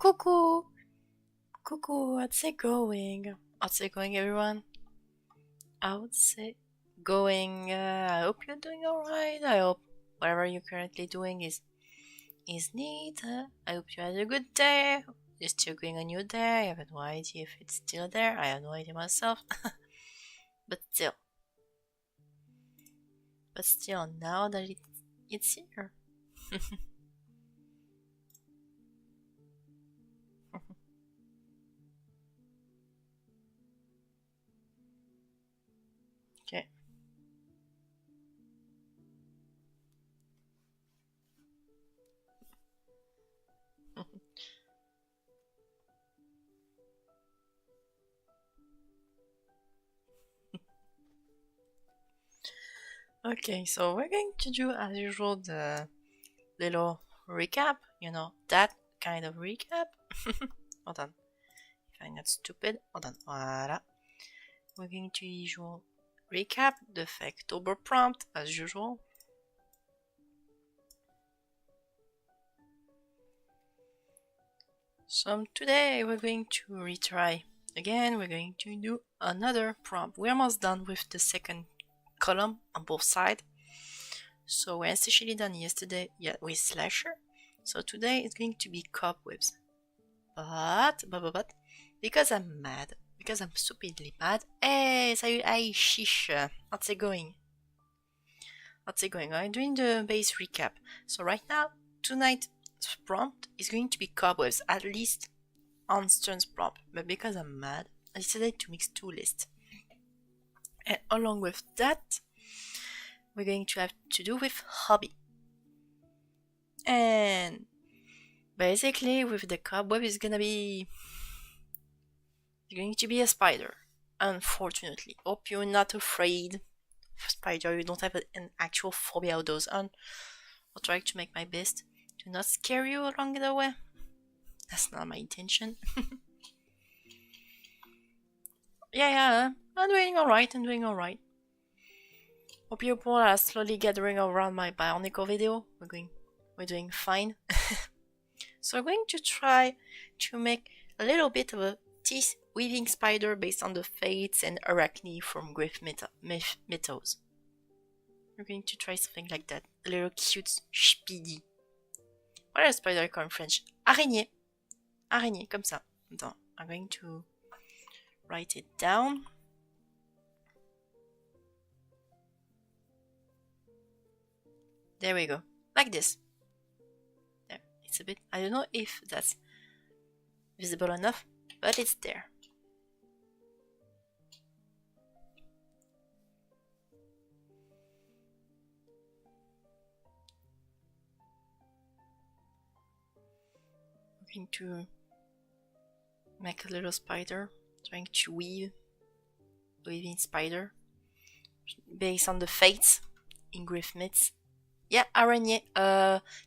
Coucou! Coucou, how's it going? How's it going, everyone? How's it going? I hope you're doing alright. I hope whatever you're currently doing is neat. I hope you had a good day. You're still going on your day. I have no idea if it's still there. I have no idea myself. but still. But still, now that it's here. Okay. Okay, so we're going to do as usual the little recap, that kind of recap. Hold on. If I'm not stupid, hold on. Voila. We're going to usual recap the Faketober prompt as usual. So today we're going to retry again. We're going to do another prompt. We're almost done with the second column on both sides. So we're essentially done yesterday with slasher. So today it's going to be cobwebs. But because I'm mad, because I'm stupidly mad. Hey, salut, hey, shish. How's it going? How's it going? I'm doing the base recap. So right now, tonight's prompt is going to be cobwebs, at least on Stern's prompt. But because I'm mad, I decided to mix two lists. And along with that, we're going to have to do with hobby. And basically, with the cobweb, it's going to be a spider. Unfortunately, hope you're not afraid of spider. You don't have an actual phobia of those. And I'll try to make my best to not scare you along the way. That's not my intention. yeah, I'm doing alright. Hope you people are slowly gathering around my Bionicle video. We're doing fine. So we're going to try to make a little bit of a teeth weaving spider based on the Fates and Arachne from Griff Mythos. We're going to try something like that. A little cute speedy. What is spider called in French? Araignée. Araignée, comme ça. Attends, I'm going to write it down. There we go. Like this. There. It's a bit... I don't know if that's visible enough, but it's there. I'm going to make a little spider, trying to weaving spider based on the Fates in Griff Myths. Yeah, araignée.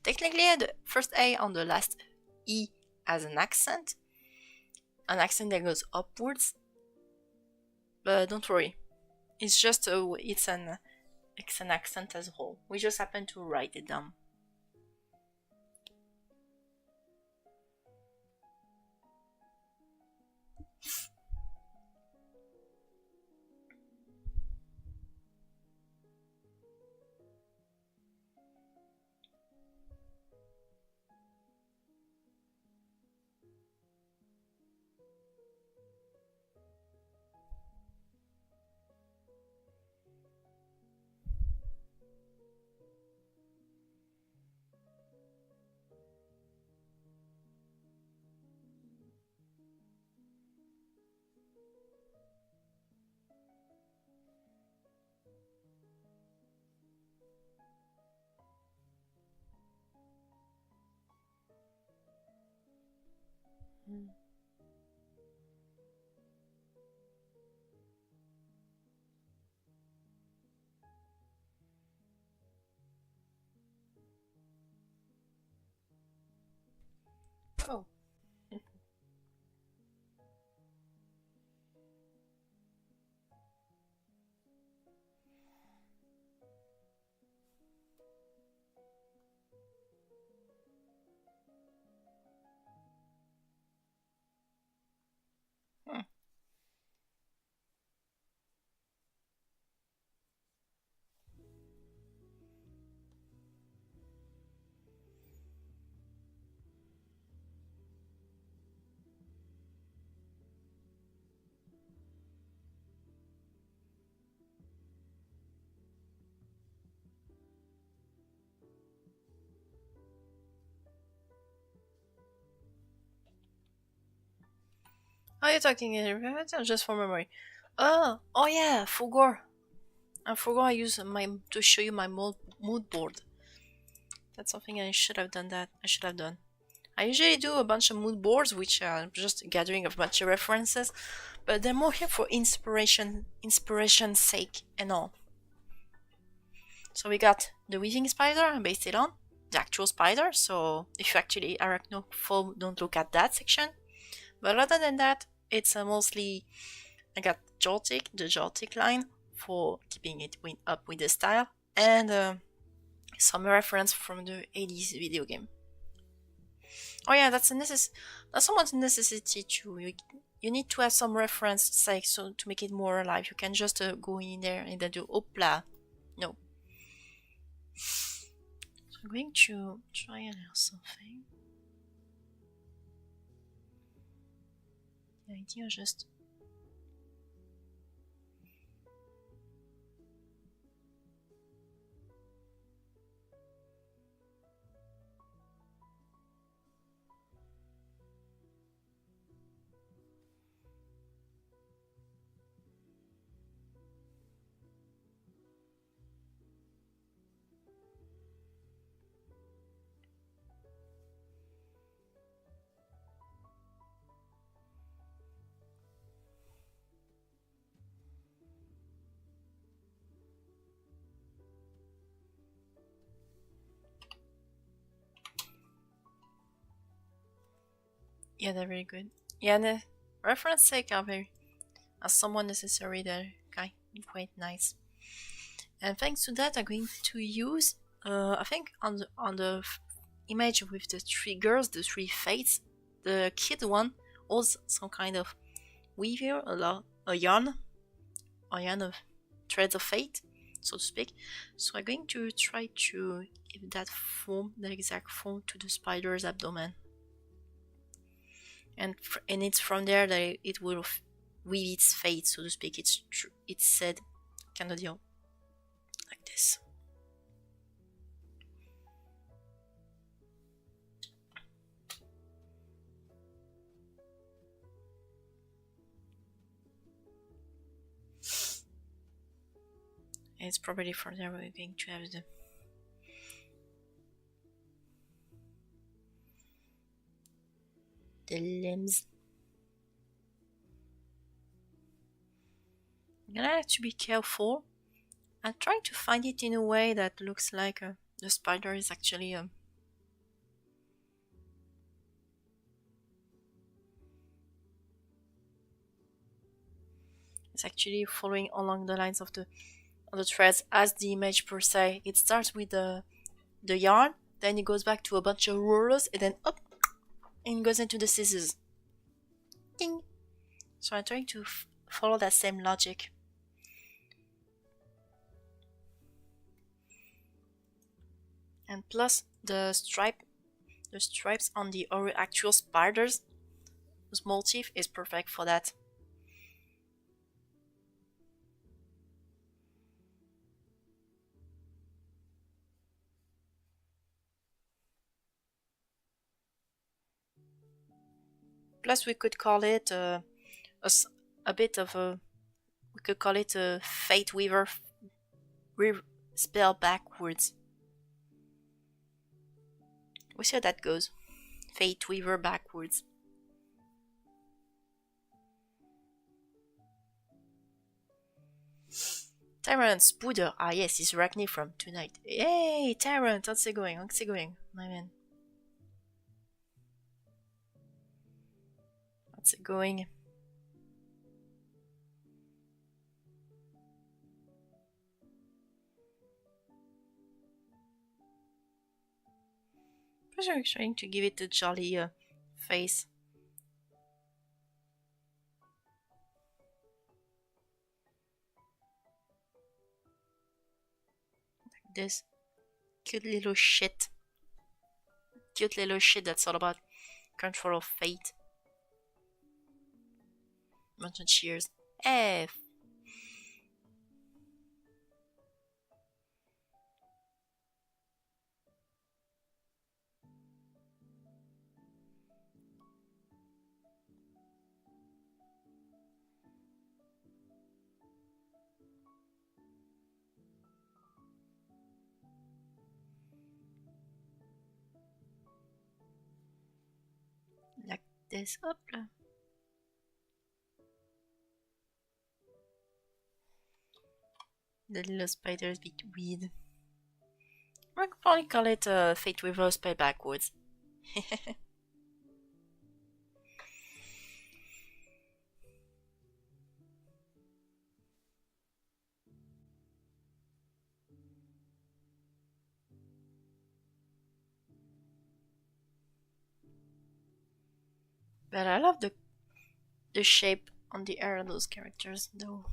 Technically, the first A on the last E has an accent that goes upwards. But don't worry, it's just it's an accent as a whole. We just happen to write it down. Oh. Are you talking just for memory? Oh yeah, forgot. I forgot I use my to show you my mood board. That's something I should have done. I should have done. I usually do a bunch of mood boards, which are just a gathering of a bunch of references, but they're more here for inspiration's sake and all. So we got the weaving spider I based it on, the actual spider, so if you actually arachnophobe, don't look at that section. But other than that, it's mostly, I got the Joltik line for keeping it up with the style, and some reference from the 80s video game. Oh yeah, that's somewhat a necessity too. You need to have some reference sake so to make it more alive. You can just go in there and then do opla. No. So I'm going to try and have something. The idea just yeah, they're very good. Yeah, the reference sake are somewhat necessary. They're quite nice. And thanks to that, I'm going to use, I think on the image with the three girls, the three fates, the kid one holds some kind of weaver, a yarn of threads of fate, so to speak. So I'm going to try to give that form, the exact form, to the spider's abdomen. And it's from there that it will weave its fate, so to speak. It's said kind of deal like this. And it's probably from there we're going to have the limbs. I'm gonna have to be careful. I'm trying to find it in a way that looks like the spider is actually it's actually following along the lines of the threads as the image per se. It starts with the yarn, then it goes back to a bunch of rollers, and then up, and goes into the scissors. Ding! So I'm trying to follow that same logic. And plus the stripes on the actual spiders, small teeth, is perfect for that. Plus we could call it a bit of a, we could call it a fate weaver spell backwards. We'll see how that goes. Fate weaver backwards. Tyrant Spooder. Ah yes, it's Arachne from tonight. Hey Tyrant, how's it going? My man? How's it going? I'm trying to give it a jolly face. Like this. Cute little shit. That's all about control of fate. Mountain cheers. F. this. Hop là. The little spider is a bit weird. I could probably call it Fate Reverse Play Backwards. But I love the shape on the hair of those characters, though.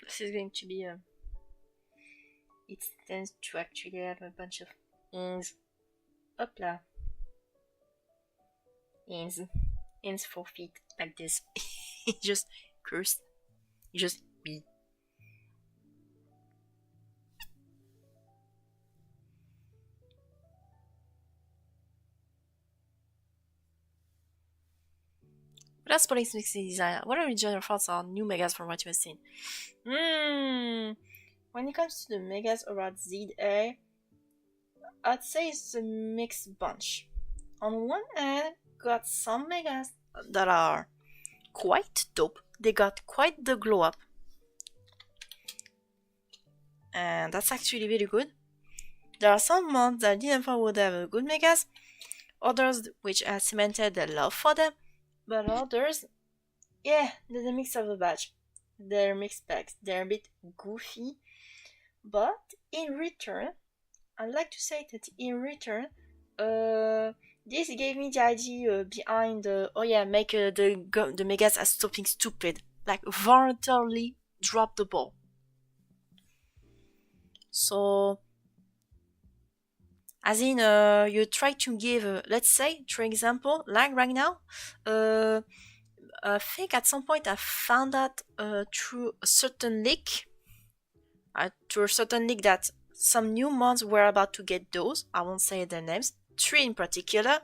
This is going to be a. It tends to actually have a bunch of ins. Hop là. Ins for feet, like this. Just cursed. Just be. But that's Police Mixing Design. What are your general thoughts on new megas from what you have seen? When it comes to the megas around ZA, I'd say it's a mixed bunch. On one hand, got some megas that are quite dope. They got quite the glow up. And that's actually very good. There are some mods that I didn't think would have a good megas, others which have cemented their love for them, but others, yeah, they're the mix of a batch. They're mixed bags. They're a bit goofy, but in return, I'd like to say that in return, this gave me the idea behind make the megas as something stupid, like voluntarily drop the ball. So, as in, you try to give, let's say, for example, like right now, I think at some point I found out through a certain leak, that some new mods were about to get those. I won't say their names, 3 in particular.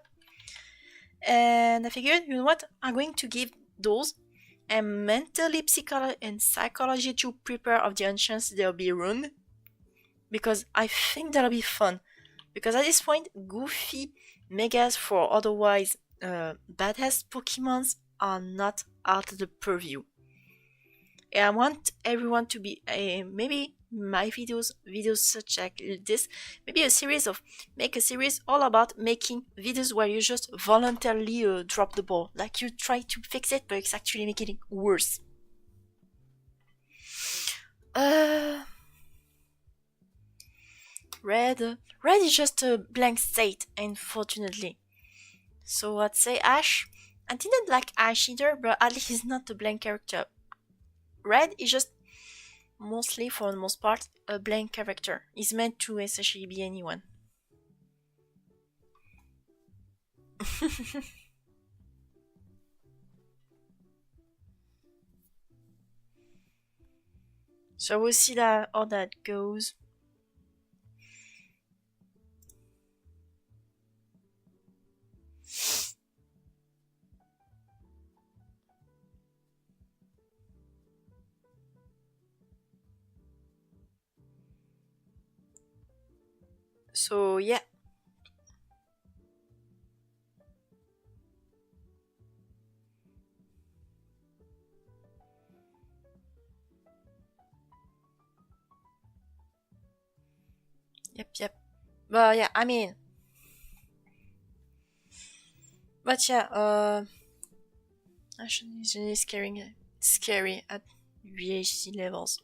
And I figured, you know what, I'm going to give those and mentally, psychology to prepare of the chance they'll be ruined. Because I think that'll be fun. Because at this point, goofy megas for otherwise badass Pokemons are not out of the purview. And I want everyone to be maybe my videos such like this, maybe make a series all about making videos where you just voluntarily drop the ball, like you try to fix it, but it's actually making it worse. Red is just a blank state, unfortunately. So I'd say Ash. I didn't like Ash either, but at least he's not a blank character. Red is just mostly, for the most part, a blank character. He's meant to essentially be anyone. So we'll see how that goes. So yeah. Yep. But yeah, I mean. But yeah, actually it's really scary at VHC levels.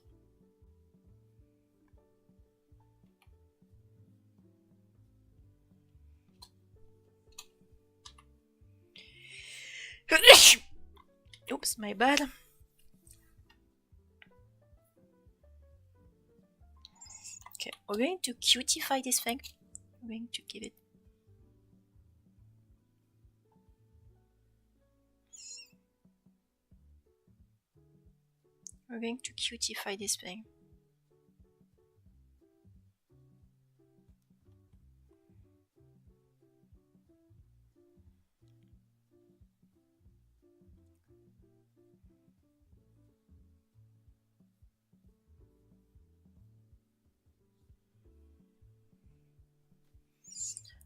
Oops, my bad. Okay, we're going to cutify this thing. We're going to give it. We're going to cutify this thing.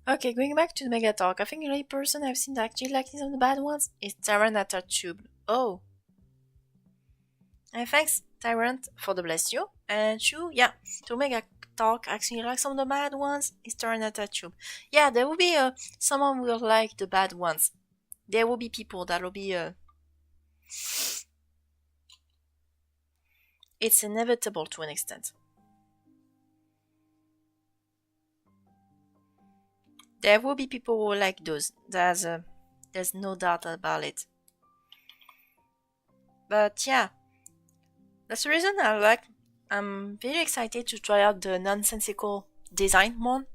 Okay, going back to the Mega Talk, I think the only person I've seen that actually liking some of the bad ones is Tyrant Tube. Oh, and thanks, Tyrant, for the bless you. And Chu, yeah, to Mega Talk actually like some of the bad ones is Tyrant Tube. Yeah, there will be someone will like the bad ones. There will be people that will be it's inevitable to an extent. There will be people who like those. There's no doubt about it. But yeah, that's the reason I like. I'm very excited to try out the nonsensical design one.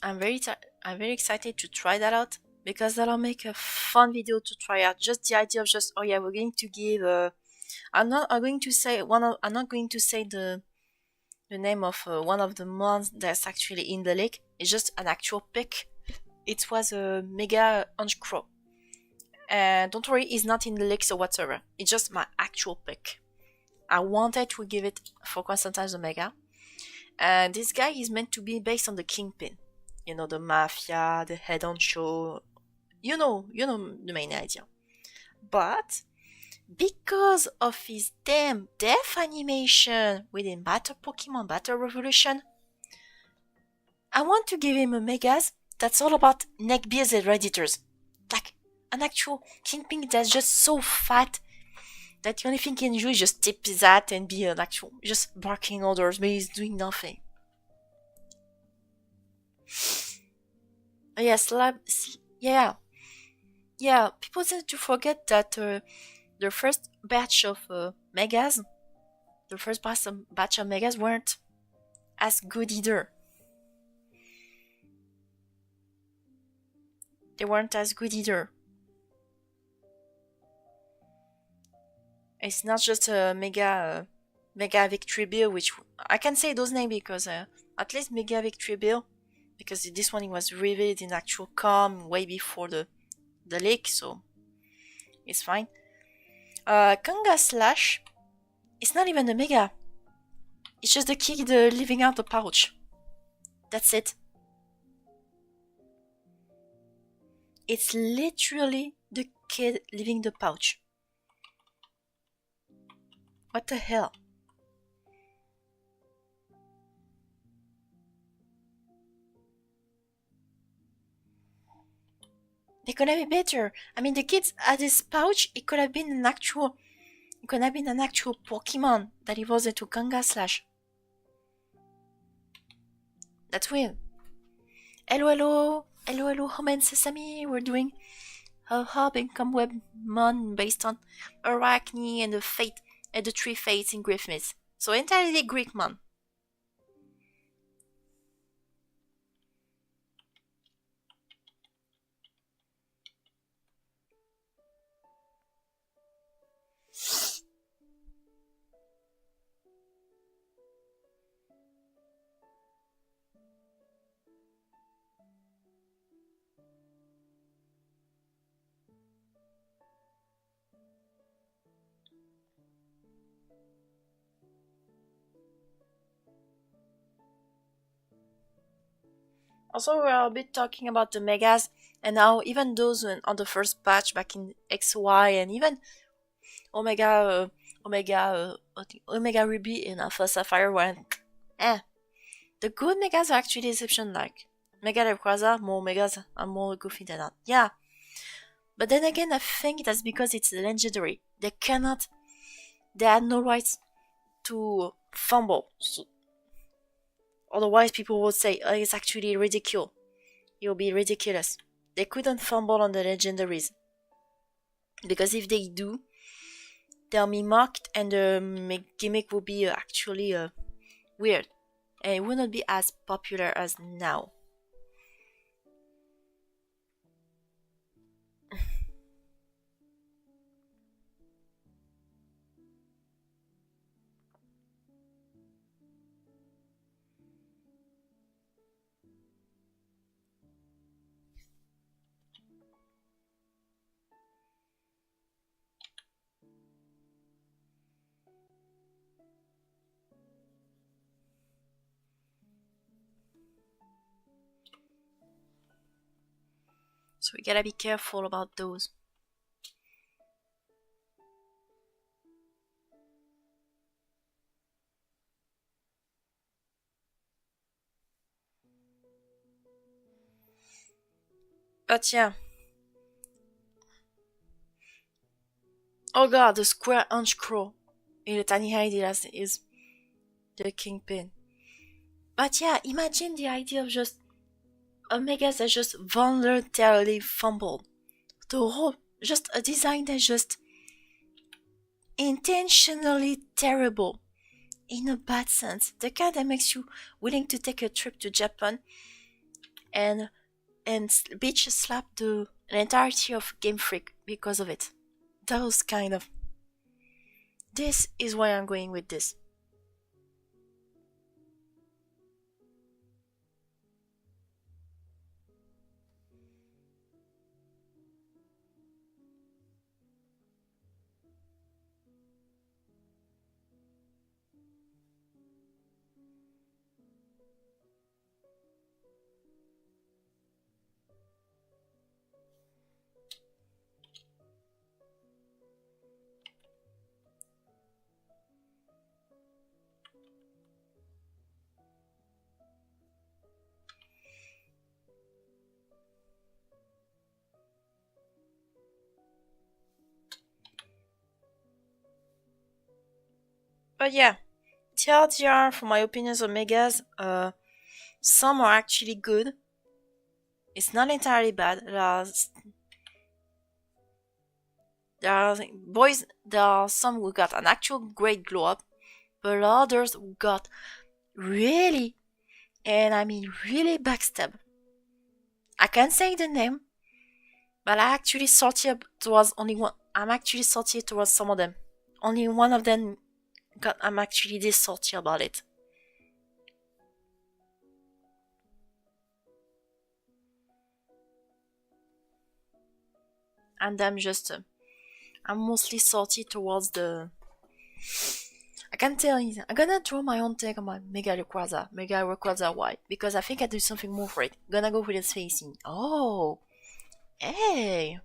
I'm very excited to try that out because that'll make a fun video to try out. Just the idea of just oh yeah, we're going to give. I'm going to say one. I'm not going to say the name of one of the mons that's actually in the lake. It's just an actual pic. It was a mega crow. And don't worry, it's not in the lake or whatsoever. It's just my actual pick. I wanted to give it for Constantine's Omega. And this guy is meant to be based on the Kingpin. You know, the mafia, the head on show. You know the main idea. But because of his damn death animation within Battle Pokemon Battle Revolution, I want to give him a Megas that's all about neckbeards and Redditors. Like an actual Kingpin that's just so fat that the only thing he can do is just tip his hat and be an actual, just barking orders, but he's doing nothing. Yes, yeah. Yeah, people tend to forget that the first batch of Megas, the first batch of Megas weren't as good either. They weren't as good either. It's not just a Mega Victory Bill, which I can say those names because at least Mega Victory Bill, because this one was revealed in actual com way before the leak, so it's fine. Kanga Slash, it's not even a Mega. It's just the kid living out the pouch. That's it. It's literally the kid leaving the pouch. What the hell? They could have been better. I mean, the kids had this pouch. It could have been an actual. It could have been an actual Pokemon that evolves into Kanga Slash. That's weird. Hello, hello, hello, hello, Home and Sesame. We're doing a hub and web mon based on Arachne and the fate and the three fates in Greek myths. So entirely Greek mon. Also, we're a bit talking about the megas, and now even those on the first batch back in XY, and even Omega Ruby in Alpha Sapphire went, the good megas are actually exception like. Mega Rayquaza, more megas are more goofy than that. Yeah. But then again, I think that's because it's legendary. They had no rights to fumble. So, otherwise, people would say, oh, it's actually ridiculous. It will be ridiculous. They couldn't fumble on the legendaries. Because if they do, they'll be mocked and the gimmick will be actually weird. And it will not be as popular as now. So we gotta be careful about those. But yeah. Oh god, the square inch crow. In the tiny idea is the kingpin. But yeah, imagine the idea of just Omegas that just voluntarily fumbled. The whole, just a design that's just intentionally terrible. In a bad sense. The kind that makes you willing to take a trip to Japan and bitch slap the entirety of Game Freak because of it. Those kind of. This is why I'm going with this. But yeah, TLDR for my opinions on Megas, some are actually good. It's not entirely bad. There are some who got an actual great glow up, but others who got really, and I mean really backstab. I can't say the name, but I actually salty towards only one. I'm actually salty towards some of them. Only one of them got. I'm actually this salty about it. And I'm mostly salty towards the. I can tell you, I'm gonna throw my own take on my Mega Rayquaza. Mega Rayquaza, why? Because I think I do something more for it. Gonna go with its facing. Oh, hey,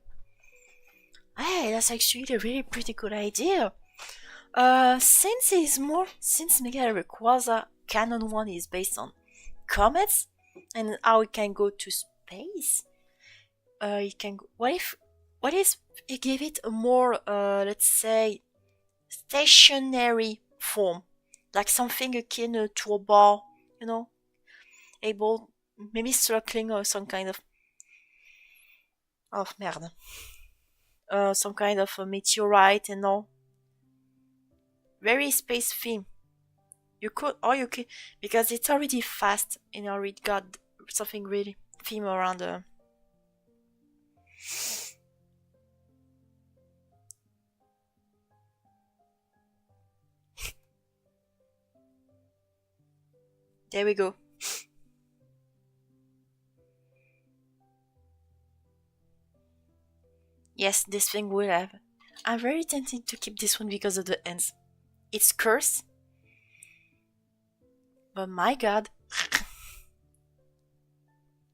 that's actually a really pretty good idea. Since Mega Rayquaza Canon 1 is based on comets and how it can go to space, it can. What if you give it a more, let's say, stationary form, like something akin to a ball, able, maybe circling or some kind of, oh merde, some kind of a meteorite and all. Very space theme. You could, because it's already fast and already got something really theme around the. There we go. Yes, this thing will have. I'm very tempted to keep this one because of the ends. It's cursed. But my god.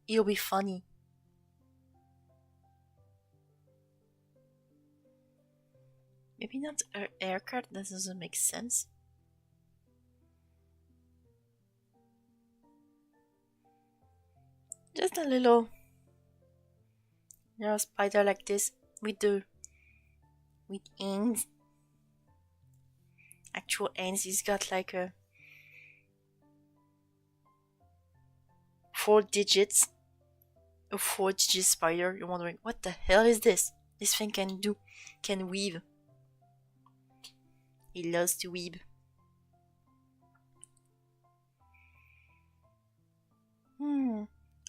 It'll be funny. Maybe not her haircut, that doesn't make sense. Just a little spider like this with ends. Actual ends. He's got like a 4 digits. A 4 digit spider. You're wondering what the hell is this? This thing can weave. He loves to weave.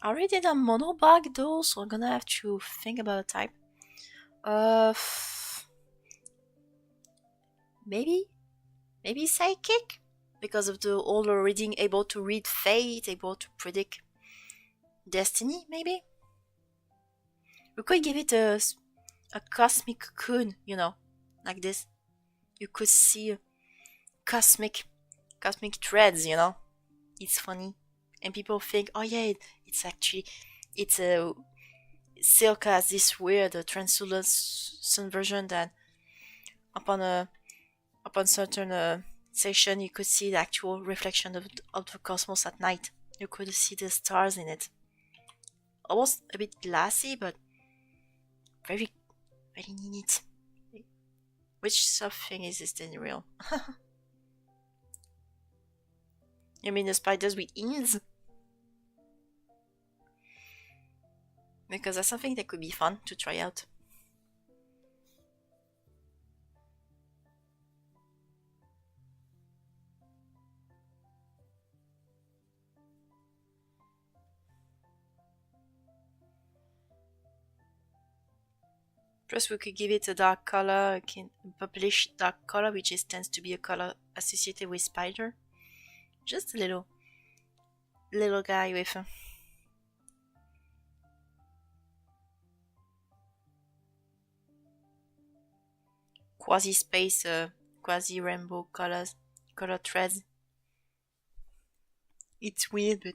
I already did a monobag though, so I'm gonna have to think about a type. Maybe psychic, because of the older reading, able to read fate, able to predict destiny. Maybe we could give it a cosmic cocoon, like this. You could see cosmic threads. It's funny, and people think, oh yeah, it's Silk has this weird translucent version that upon certain session you could see the actual reflection of the cosmos at night. You could see the stars in it. Almost a bit glassy, but very, very neat. Which something is this then real? You mean the spiders with ends? Because that's something that could be fun to try out. Plus, we could give it a dark color, a purplish dark color, which tends to be a color associated with spider. Just a little guy with quasi-space, quasi-rainbow color threads. It's weird, but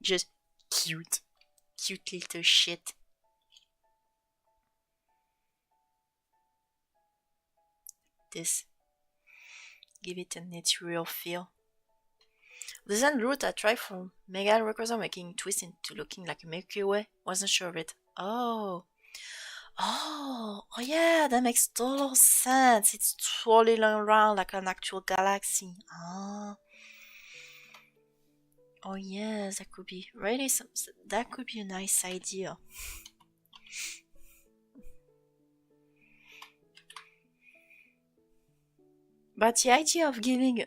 just cute little shit. This give it a natural feel. The Zen route I tried from Mega Records are making twist into looking like a Milky Way. Wasn't sure of it. Oh yeah, that makes total sense. It's swirling around like an actual galaxy. Oh yes, that could be really that could be a nice idea. But the idea of giving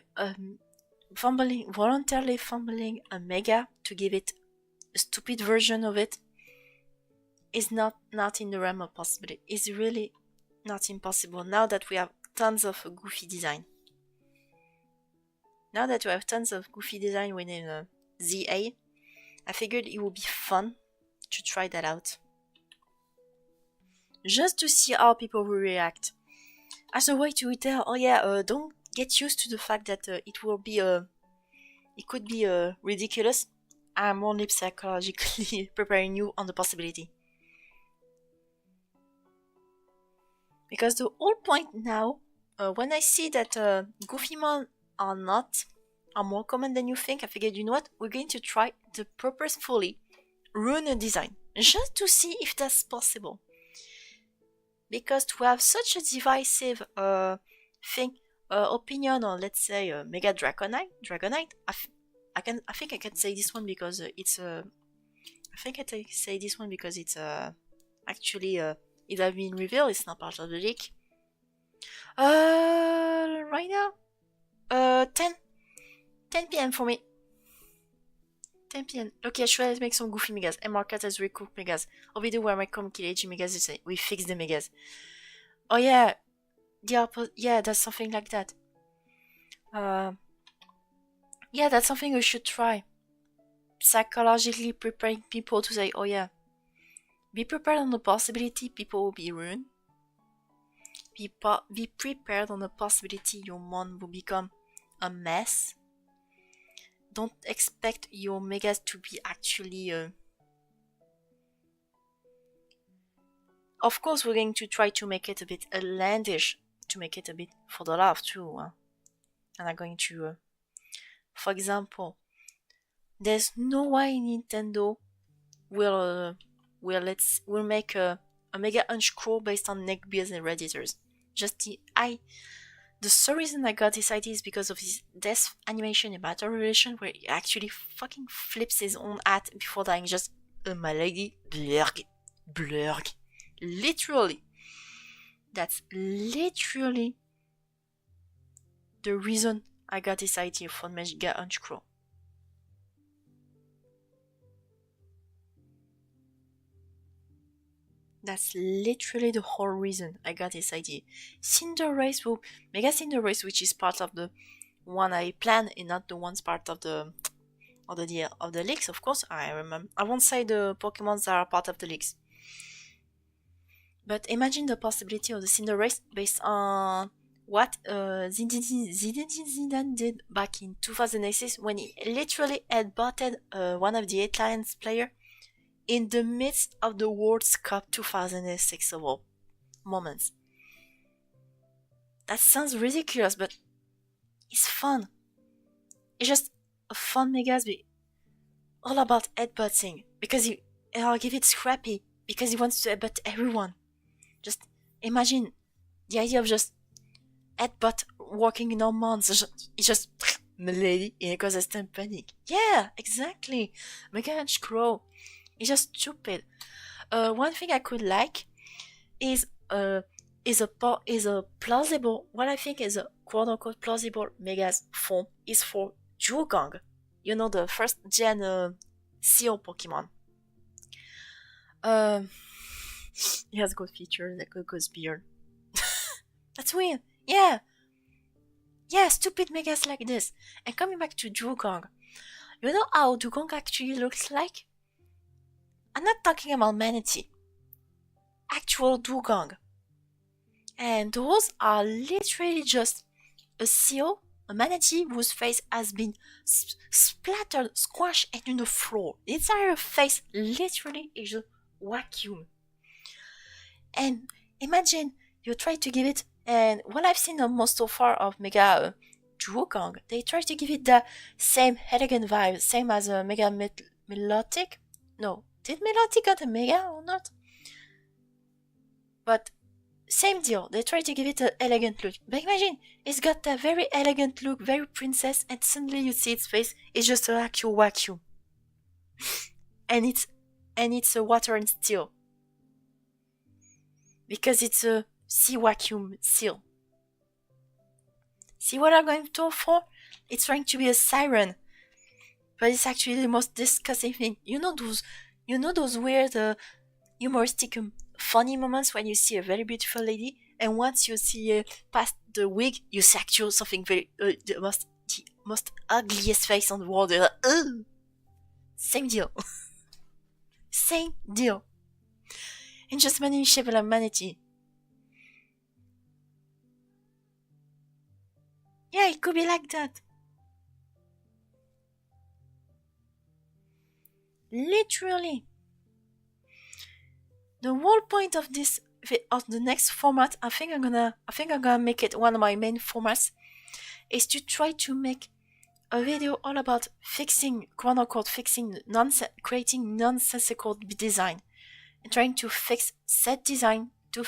voluntarily fumbling a mega to give it a stupid version of it is not in the realm of possibility. It's really not impossible now that we have tons of goofy design. Now that we have tons of goofy design within ZA, I figured it would be fun to try that out. Just to see how people will react. As a way to tell, don't get used to the fact that it could be ridiculous. I'm only psychologically preparing you on the possibility. Because the whole point now, when I see that Goofymon are more common than you think, I figured, you know what, we're going to try to purposefully ruin a design, just to see if that's possible. Because to have such a divisive opinion on, let's say, Mega Dragonite, I think I can say this one because it's actually it has been revealed. It's not part of the leak. Right now, 10 p.m. for me. 10 p.m. Okay, I should make some goofy megas and market as recooked megas. Or video where my Kileji megas is we fix the megas. Oh yeah, yeah, that's something like that. Yeah, that's something we should try. Psychologically preparing people to say, oh yeah, be prepared on the possibility people will be ruined. Be prepared on the possibility your mon will become a mess. Don't expect your megas to be actually... Of course, we're going to try to make it a bit outlandish, to make it a bit for the love too. And I'm going to... for example, there's no way Nintendo will make a Mega Unscroll based on neckbeards and redditors. The sole reason I got this idea is because of his death animation in Battle Relation, where he actually fucking flips his own hat before dying. Just, my lady, blurg. Literally. That's literally the reason I got this idea for Mega Unscroll. That's literally the whole reason I got this idea. Cinderace Mega Cinderace, which is part of the one I plan and not the one's part of the leaks, of course. I won't say the Pokemons that are part of the leaks. But imagine the possibility of the Cinderace based on what Zinedine Zidane did back in 2006 when he literally headbutted one of the Italians player in the midst of the World Cup 2006 of all moments. That sounds ridiculous, but it's fun. It's just a fun Megasby. All about headbutting. Because I'll give it scrappy. Because he wants to headbutt everyone. Just imagine the idea of just headbutt walking in our months. It's just milady in ecosystem panic. Yeah, exactly. Mega Crow. It's just stupid. One thing I could like is a plausible. What I think is a quote unquote plausible Megas form is for Jugang. You know, the first gen Seal Pokemon. He has good features like a ghost beard. That's weird. Yeah, stupid Megas like this. And coming back to Dugong, you know how Dugong actually looks like? I'm not talking about Manatee. Actual Dugong. And those are literally just a seal, a manatee whose face has been splattered, squashed into the floor. The entire face literally is a vacuum. And imagine you try to give it, and what I've seen almost so far of Mega Dugong, they try to give it the same elegant vibe, same as a Mega Melodic. No, did Melodic got a Mega or not? But same deal, they try to give it an elegant look. But imagine, it's got a very elegant look, very princess, and suddenly you see its face, it's just a actual vacuum. and it's a water and steel. Because it's a sea vacuum seal. See what I'm going to go for? It's trying to be a siren. But it's actually the most disgusting thing. You know those weird humoristic funny moments when you see a very beautiful lady, and once you see past the wig, you see actually something very the most ugliest face on the world. Same deal. Same deal. And just managing shape of manatee. Yeah, it could be like that. Literally. The whole point of the next format, I think I'm gonna make it one of my main formats, is to try to make a video all about fixing, quote unquote, creating nonsensical design, and trying to fix set design to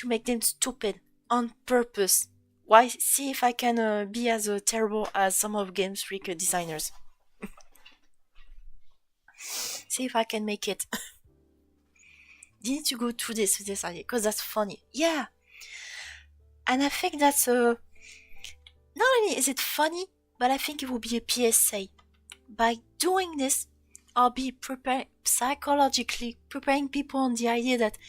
make them stupid on purpose. Why? See if I can be as terrible as some of Game Freak designers. See if I can make it. You need to go through this idea because that's funny. Yeah, and I think that's not only is it funny, but I think it will be a PSA. By doing this, I'll be psychologically preparing people on the idea that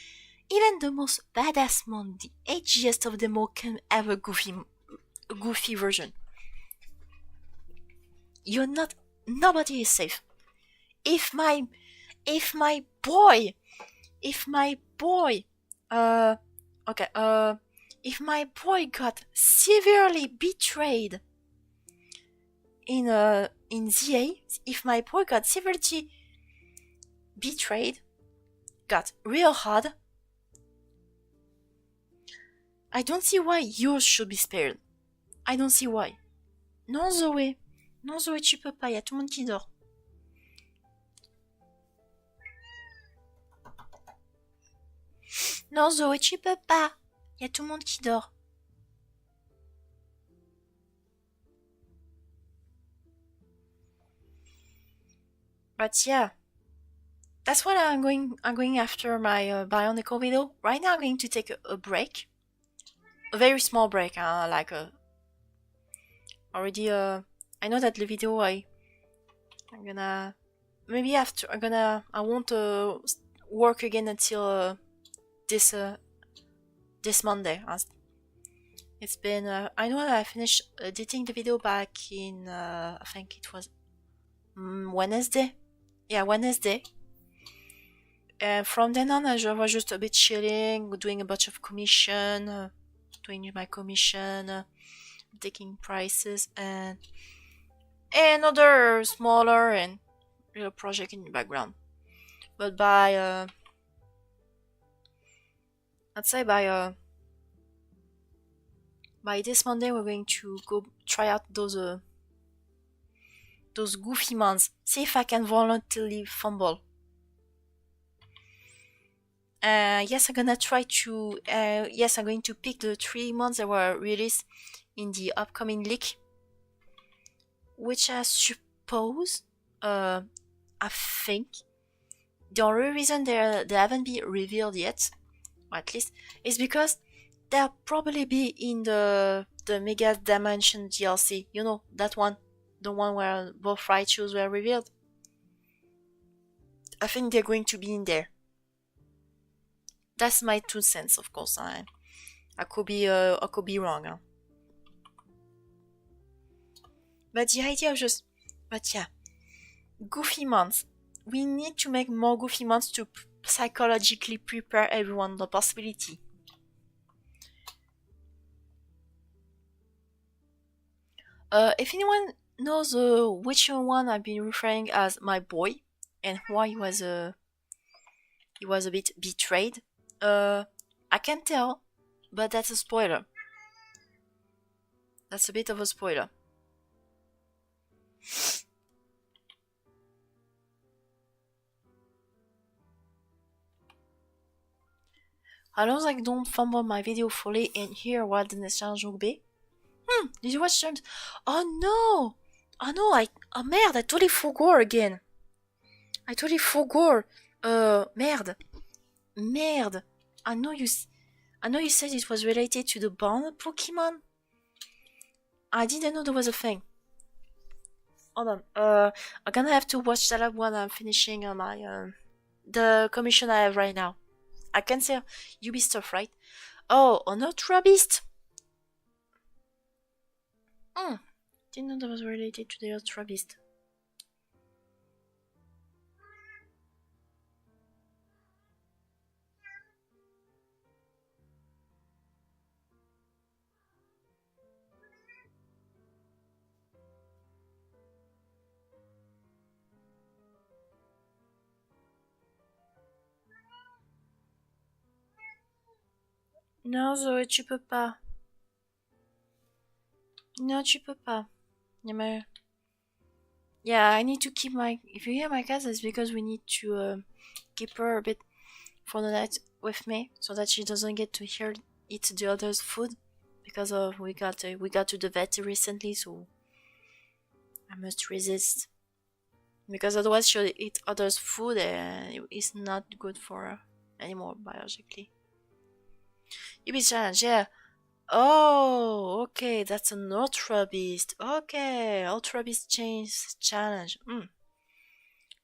even the most badass mon, the edgiest of them all, can have a goofy version. Nobody is safe. If my boy got severely betrayed in ZA, if my boy got severely betrayed, got real hard, I don't see why yours should be spared. I don't see why. Non Zoé, tu peux pas, y a tout le monde qui dort. Non Zoé, tu peux pas, y a tout le monde qui dort. But yeah, that's what I'm going after my Bionicle video. Right now I'm going to take a break. A very small break, like already I know that the video I'm gonna maybe after I won't work again until this Monday. It's been I know that I finished editing the video back in I think it was Wednesday. Yeah, Wednesday. And from then on I was just a bit chilling, doing a bunch of commission, doing my commission, taking prices, and other smaller and little project in the background. But I'd say by this Monday we're going to go try out those goofy months. See if I can voluntarily fumble. Yes, I'm gonna try to. Yes, I'm going to pick the 3 months that were released in the upcoming leak, which I suppose, I think, the only reason they haven't been revealed yet, or at least, is because they'll probably be in the Mega Dimension DLC. You know, that one, the one where both Raichus were revealed. I think they're going to be in there. That's my 2 cents, of course. I could be wrong. Huh? But the idea of goofy months. We need to make more goofy months to psychologically prepare everyone the possibility. If anyone knows which one I've been referring as my boy and why he was a bit betrayed, I can't tell, but that's a spoiler. That's a bit of a spoiler. As long as I don't fumble my video fully and hear what the next challenge will be. Did you watch Challenge? Oh no! Oh no, oh merde, I totally forgot again. I totally forgot. Merde. Merde. I know you said it was related to the bond Pokemon. I didn't know there was a thing. Hold on. I'm gonna have to watch that up while I'm finishing my the commission I have right now. I can say Ubisoft, right? Oh, an Ultra Beast. Didn't know that was related to the Ultra Beast. Non, Zoé, tu peux pas. Non, tu peux pas. Yeah, I need to keep my. If you hear my cat, it's because we need to keep her a bit for the night with me, so that she doesn't get to eat the others' food. Because we got to the vet recently, so I must resist. Because otherwise she'll eat others' food and it's not good for her anymore biologically. Ubi challenge, yeah. Oh, okay, that's an Ultra Beast. Okay, Ultra Beast challenge.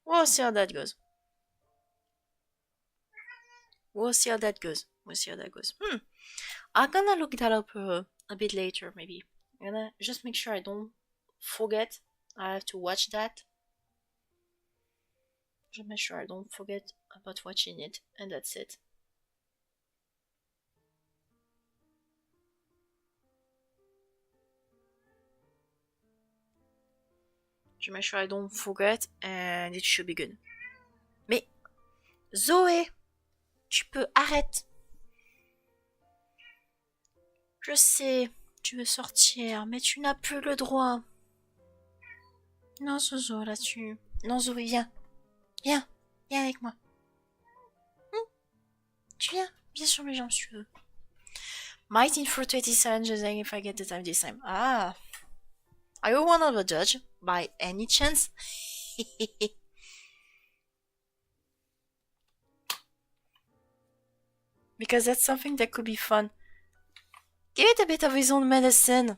We'll see how that goes. We'll see how that goes. I'm gonna look that up a bit later, maybe. I'm gonna just make sure I don't forget. I have to watch that. Just make sure I don't forget about watching it, and that's it. Just make sure I don't forget, and it should be good. Mais, Zoé, tu peux, arrête. Je sais, tu veux sortir, mais tu n'as plus le droit. Non, Zozo, là-dessus. Non, Zoé, viens. Viens avec moi. Tu viens sur mes jambes si tu veux. Might in for 27 just saying if I get the time this time. Ah. Are you one of the judge, by any chance? Because that's something that could be fun. Give it a bit of his own medicine.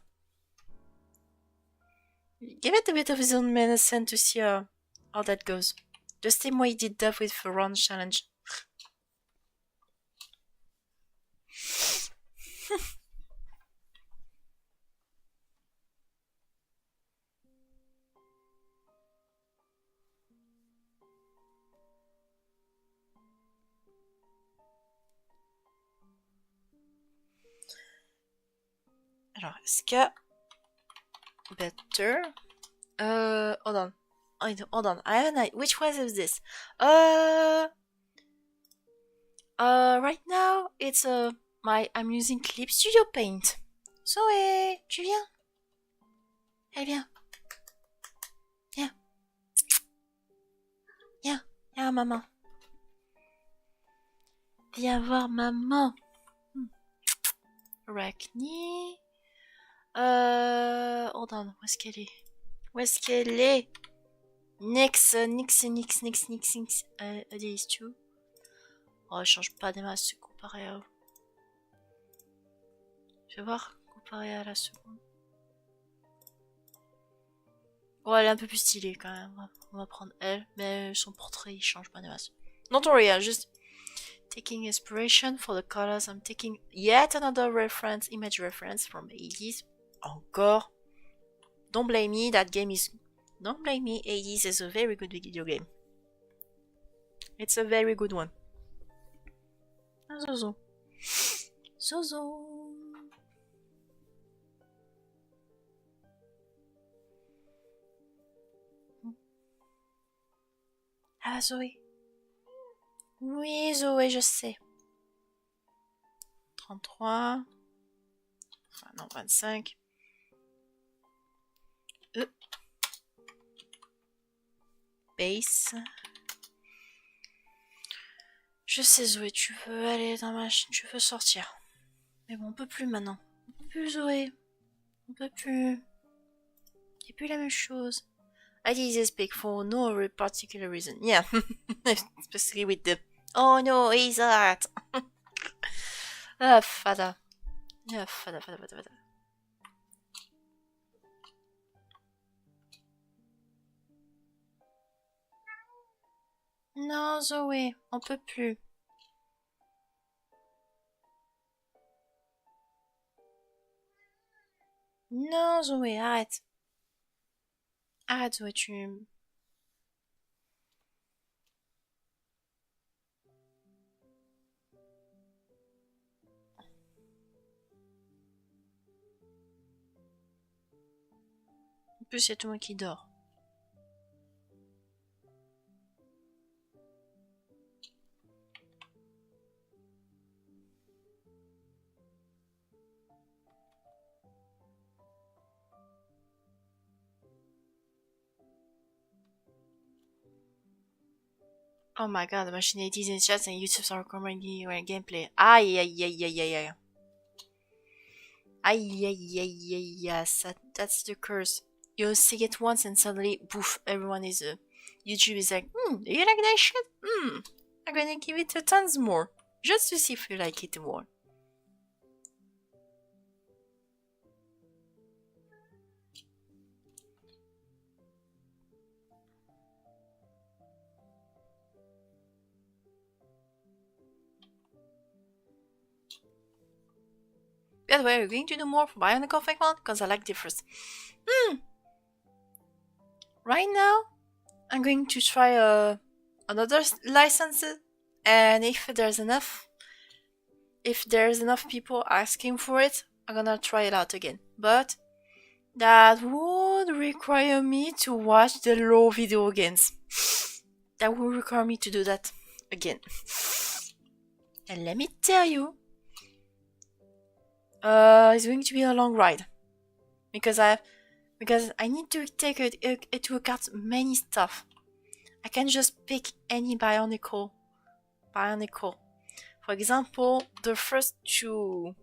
Give it a bit of his own medicine to see how that goes. The same way he did that with the round challenge. Alors, est-ce que... Better... hold on. Hold on. I have an idea. Which one is this? Right now, it's I'm using Clip Studio Paint. Zoé, tu viens? Elle vient. Viens. Viens. Viens, maman. Viens voir maman. Arachne. Hold on. Où est-ce qu'elle est? Où est-ce qu'elle est? Nix. These two. Oh, elle change pas des masses comparé à... Je vais voir, comparé à la seconde. Oh, elle est un peu plus stylée quand même. On va prendre elle, mais son portrait il change pas des masses. Don't worry, I'm just taking inspiration for the colors. I'm taking yet another reference, image reference from the 80s. Encore. Don't blame me, that game is... Don't blame me, 80s is a very good video game. It's a very good one. Zozo. Zozo. Ah, Zoé. Oui, Zoé, je sais. 33. Enfin, non, 25. Base. Je sais, Zoé, tu veux aller dans ma chaîne, tu veux sortir. Mais bon, on peut plus maintenant. On peut plus, Zoé. On peut plus. C'est plus la même chose. I did this big for no particular reason. Yeah. Especially with the... Oh no, he's that. Ah, fada. Yeah, fada. Non, Zoé, on peut plus. Non, Zoé, arrête. Arrête, Zoé, tu... En plus, il y a tout le monde qui dort. Oh my god, the machine 80s in chats and YouTube are recording your gameplay. Aïe. Yes, that's the curse. You see it once and suddenly, poof, everyone is... YouTube is like, do you like that shit? I'm gonna give it a tons more. Just to see if you like it more. By the way, we're going to do more for Bionicle Fakemon because I like the first. Right now, I'm going to try another license, and if there's enough people asking for it, I'm gonna try it out again. But that would require me to watch the low video games. That would require me to do that again. And let me tell you, it's going to be a long ride because I need to take into account many stuff. I can't just pick any Bionicle. For example, the first to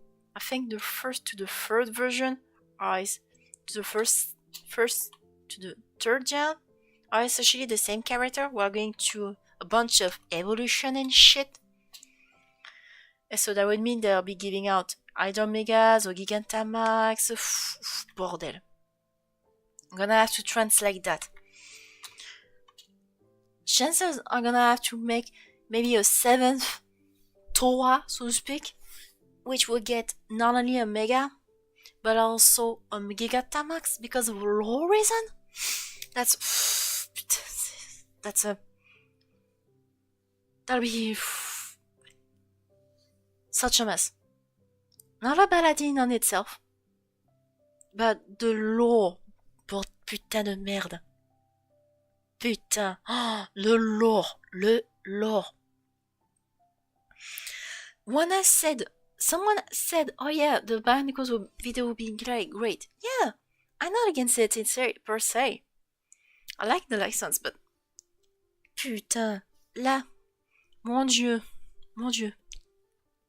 the third version are the first to the third gen are essentially the same character. We're going to a bunch of evolution and shit. And so that would mean they'll be giving out either Megas or Gigantamax. Bordel. I'm gonna have to translate that. Chances are gonna have to make maybe a 7th Toa, so to speak, which will get not only a Mega, but also a Gigantamax because of low reason. That'll be such a mess. Not a bad idea on itself, Bah, de lore. Putain de merde. Putain. Oh, le lore. Le lore. Someone said, oh yeah, the Bionicle video will be great. Yeah, I'm not against it per se. I like the license, but putain, là, mon dieu, mon dieu,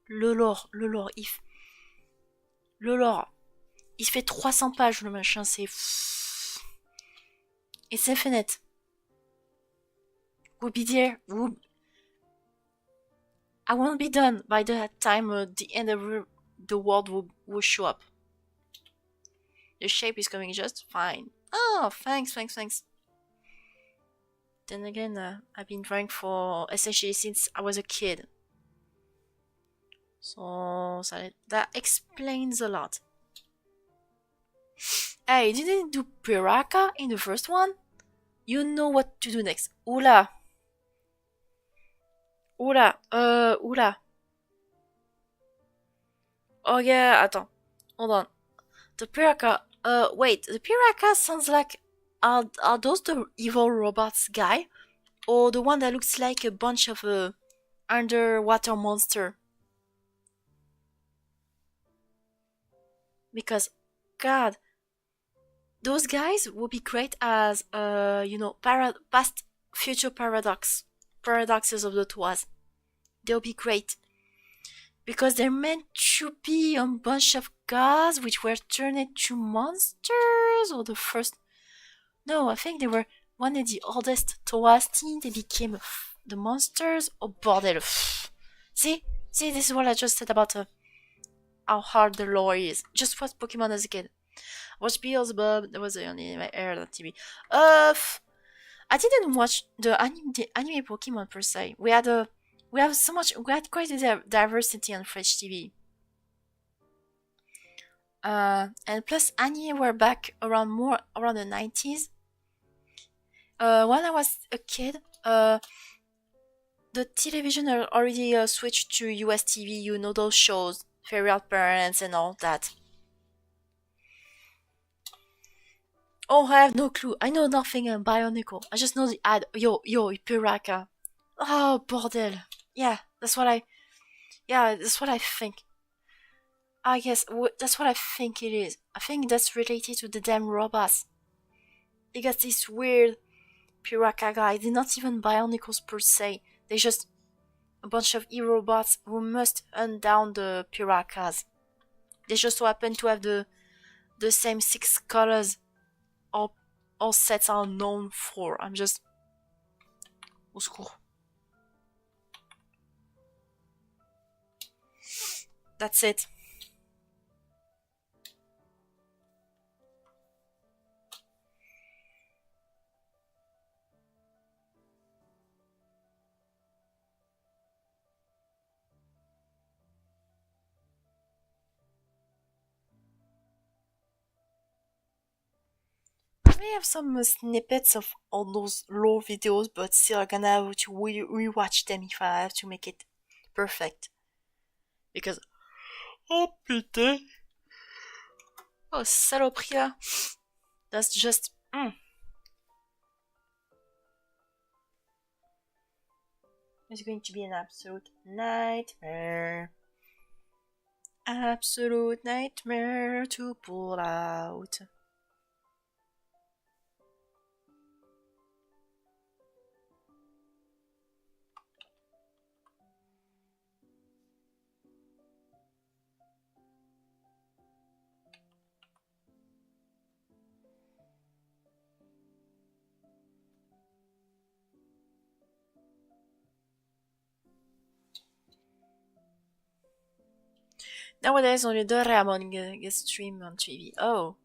le lore, le lore, il fait 300 pages le machin, c'est It's infinite. We'll be there. I won't be done by the time the end of the world will show up. The shape is coming just fine. Oh, thanks. Then again, I've been drawing for essentially since I was a kid. So that explains a lot. Hey, didn't do Piraka in the first one? You know what to do next. Oula. Oh yeah, attends. Hold on. The Piraka, wait, the Piraka sounds like, are those the evil robots guy? Or the one that looks like a bunch of underwater monster? Because, God, those guys would be great as, past future paradoxes of the Twas. They'll be great. Because they're meant to be a bunch of gods which were turned into monsters, or the first... No, I think they were one of the oldest Toas they became the monsters. Oh, bordel. See, this is what I just said about how hard the lore is. Just watch Pokemon as a kid. Watch Beelzebub, that was the only my air on TV. I didn't watch the anime Pokemon per se. We had quite a diversity on French TV. And plus anime were back around the 90s. When I was a kid, the television already switched to US TV, you know, those shows, Fairy Odd Parents and all that. Oh, I have no clue. I know nothing on Bionicle. I just know the ad. Yo, Piraka. Oh, bordel. Yeah, that's what I think. I guess that's what I think it is. I think that's related to the damn robots. They got this weird Piraka guy. They're not even Bionicles per se. They're just a bunch of e-robots who must hunt down the Pirakas. They just so happen to have the same 6 colors all sets are known for. I'm just... Au secours. That's it. I have some snippets of all those lore videos, but still I'm gonna have to rewatch them if I have to make it perfect. Because... Oh putain! Oh saloperie là! That's just... It's going to be an absolute nightmare. Absolute nightmare to pull out. Nowadays, only Doraemon gets streamed on TV. Oh.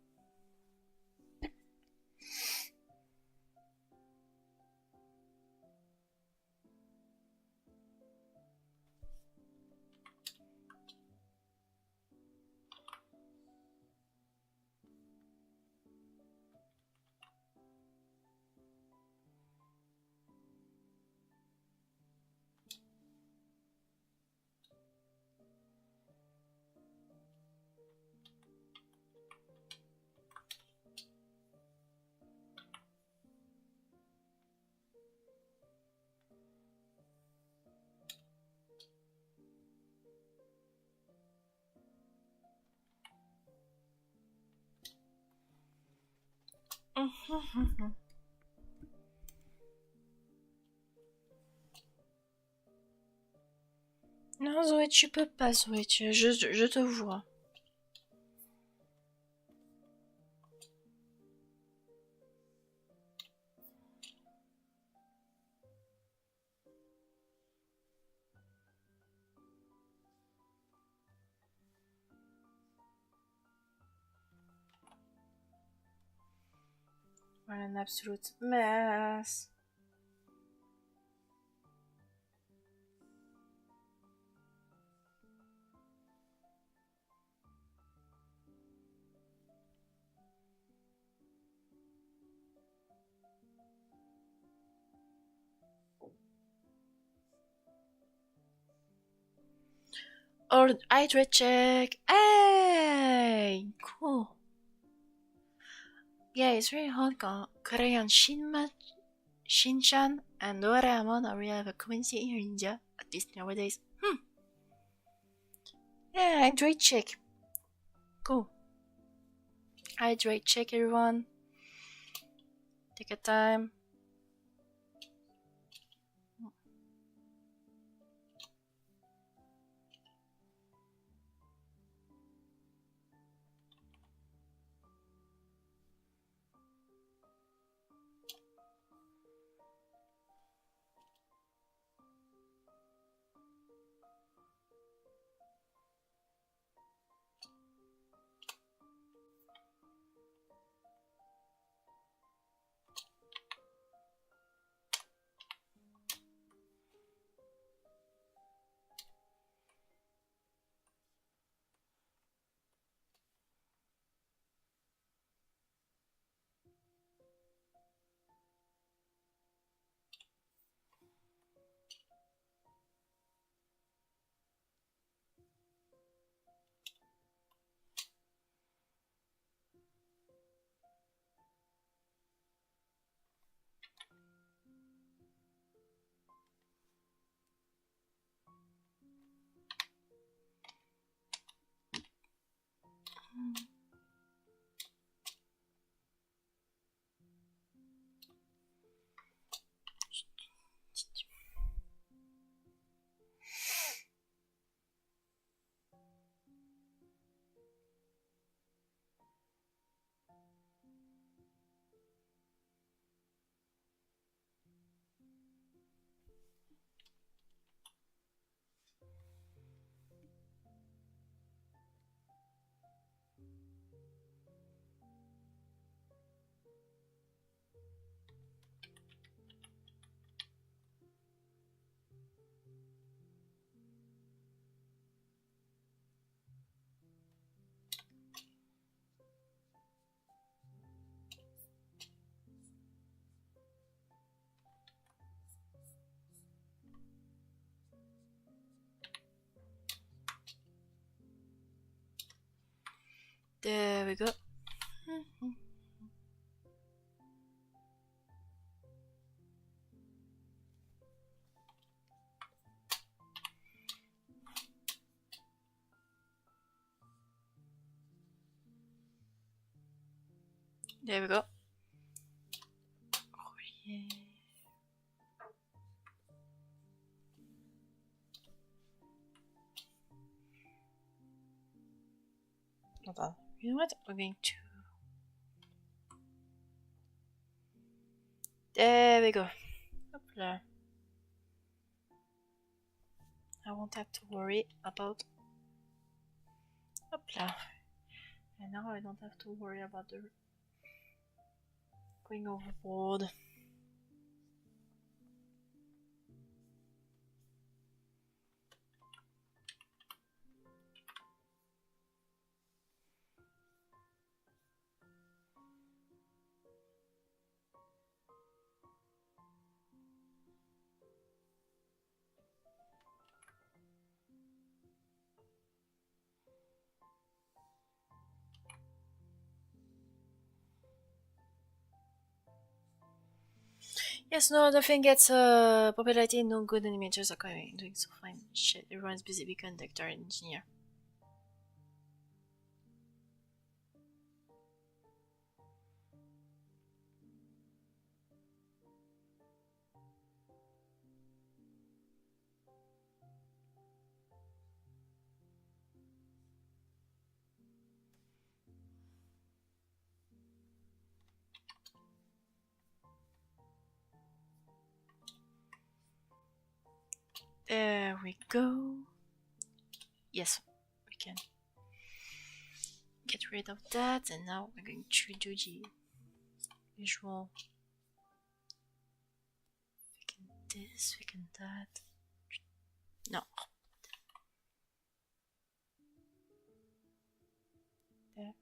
Non, Zoé, tu peux pas, Zoé, je te vois. What an absolute mess. Or hydrate check. Hey, cool. Yeah, it's very hard. Korean Shinchan and Doraemon are really have a community here in India, at least nowadays. Yeah, hydrate check. Cool. Hydrate check, everyone. Take a time. There we go. There we go. Oh, yeah. Hold on. You know what? We're going to. There we go. Hopla. I won't have to worry about. Hopla. And now I don't have to worry about the going overboard. Yes, no, nothing gets popularity, no good animators are coming, doing so fine. Shit, everyone's busy becoming doctor and engineer. There we go. Yes, we can get rid of that, and now we're going to do the usual. We can this, we can that. No. There.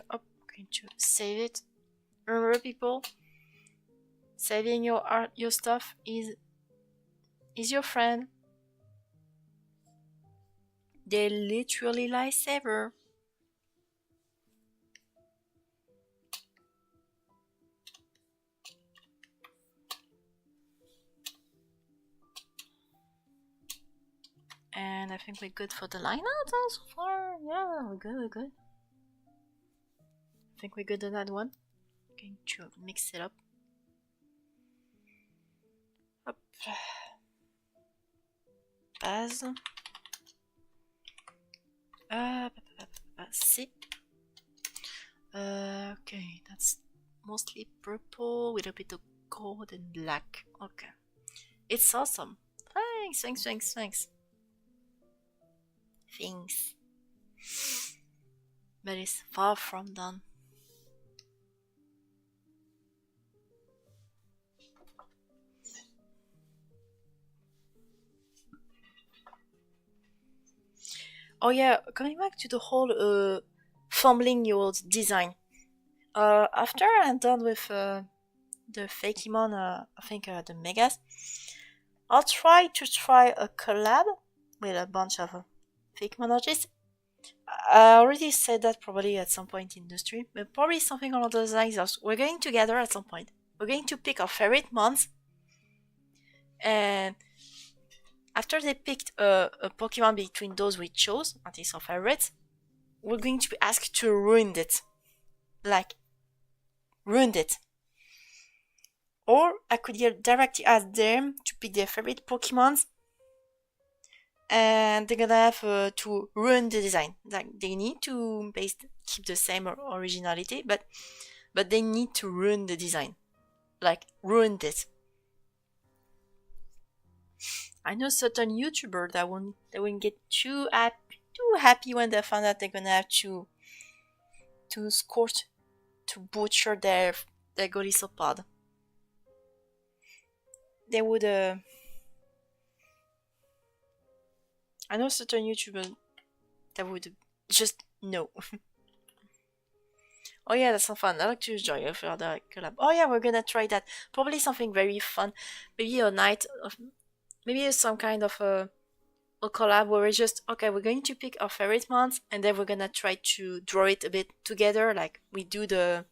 I'm going to save it. Remember, people, saving your art, your stuff is your friend. They're literally lifesaver. And I think we're good for the line art so far. Yeah, we're good. I think we're good on that one. Going to mix it up. Hop. Base. See. Okay, that's mostly purple with a bit of gold and black. Okay. It's awesome. Thanks. But it's far from done. Oh yeah, coming back to the whole fumbling your design. After I'm done with the Fakemon, I think the Megas, I'll try a collab with a bunch of Fakemon artists. I already said that probably at some point in the stream, but probably something along those lines. We're going together at some point. We're going to pick our favorite mons, and after they picked a Pokemon between those we chose, at least our favorites, we're going to be asked to ruin it. Like, ruined it. Or I could directly ask them to pick their favorite Pokemons, and they're gonna have to ruin the design. Like, they need to keep the same originality, but they need to ruin the design. Like, ruined it. I know certain YouTubers that won't get too happy when they find out they're gonna have to butcher their Golisopod. They would I know certain YouTubers that would just no. Oh yeah, that's so fun. I like to enjoy for the collab. Oh yeah, we're gonna try that. Probably something very fun. Maybe a night of maybe some kind of a collab where we're just okay, we're going to pick our favorite months and then we're gonna try to draw it a bit together, like we do the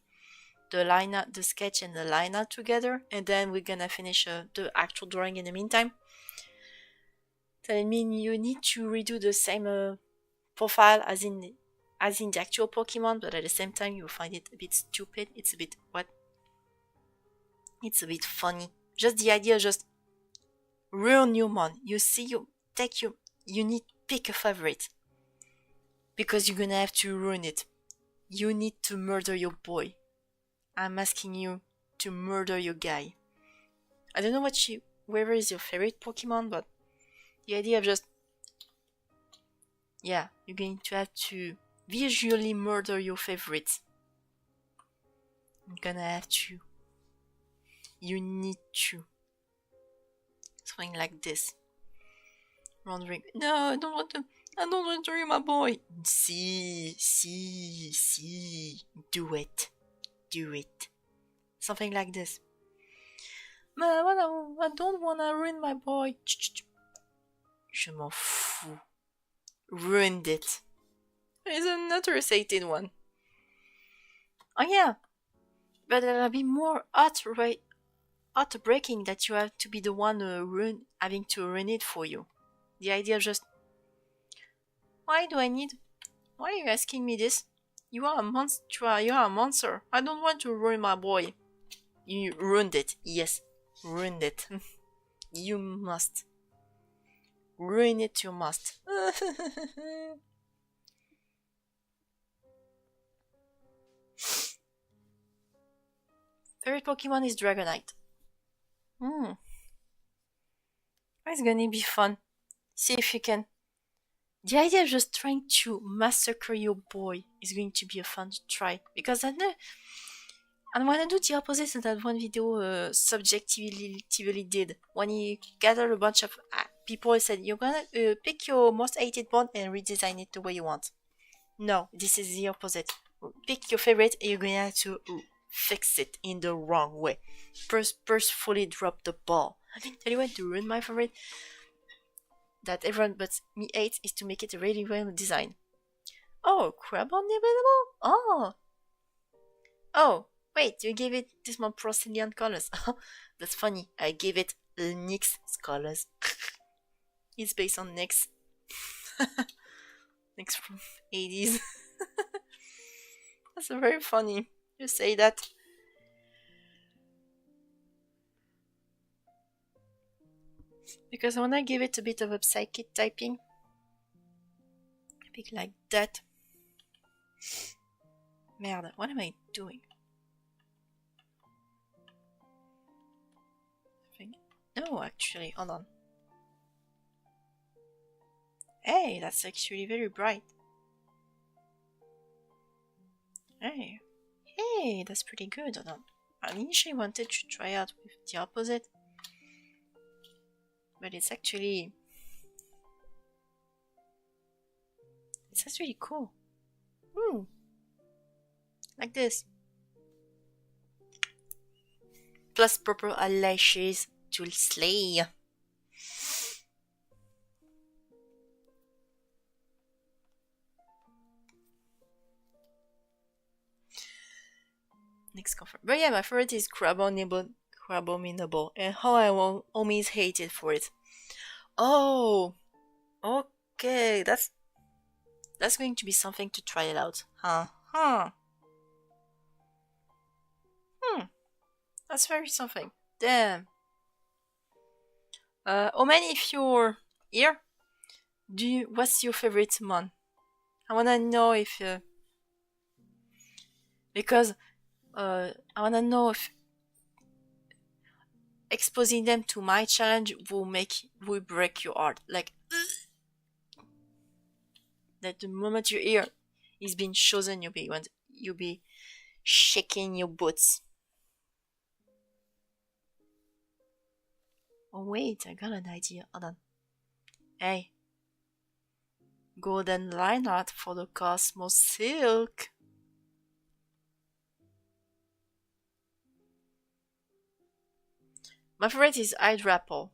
line art, the sketch and the line art together, and then we're gonna finish the actual drawing in the meantime. So I mean, you need to redo the same profile as in the actual Pokemon, but at the same time you find it a bit stupid. It's a bit It's a bit funny. Just the idea, just real new mon. You see, you need pick a favorite because you're gonna have to ruin it. You need to murder your boy. I'm asking you to murder your guy. I don't know wherever is your favorite Pokemon, but The idea of just, yeah, you're going to have to visually murder your favorites. You're gonna have to. You need to. Something like this. Wondering, no, I don't want to ruin my boy. See, do it. Something like this. Man, I don't want to ruin my boy. Je m'en fous. Ruined it. There's another exciting one. Oh yeah, but there'll be more heartbreaking that you have to be the one having to ruin it for you. The idea of just, why are you asking me this? You are a monster. You are a monster. I don't want to ruin my boy. You ruined it. Yes, ruined it. You must. Ruin it, you must. Favorite Pokemon is Dragonite. It's gonna be fun. See if you can. The idea of just trying to massacre your boy is going to be a fun try. Because I know. And when I do the opposite of that one video subjectively did, when he gathered a bunch of people and said, you're gonna pick your most hated bond and redesign it the way you want. No, this is the opposite. Pick your favorite and you're gonna have to fix it in the wrong way. Purposefully drop the ball. I mean, tell you what, to ruin my favorite that everyone but me hates is to make it a really well designed. Oh, crab on the Oh, wait, you gave it this more Procelian colors. That's funny. I gave it Nyx colors. It's based on Nyx. Nyx from 80s. That's very funny. You say that. Because when I give it a bit of a psychic typing, a bit like that. Merde, what am I doing? No, actually, hold on. Hey, that's actually very bright. Hey, that's pretty good. Hold on. I initially wanted to try out with the opposite, but it's actually cool. Like this. Plus purple eyelashes to slay. Next confirm. But yeah, my favorite is Crabominable, and how I will always hate it for it. Oh, okay, that's going to be something to try it out. That's very something. Damn. Omen, if you're here, what's your favorite mon? I wanna know if because I wanna know if exposing them to my challenge will break your heart. Like that the moment you hear he's been chosen, you'll be shaking your boots. Oh wait, I got an idea. Hold on. Hey. Golden Reinhardt for the Cosmos Silk. My favorite is Hydrapple.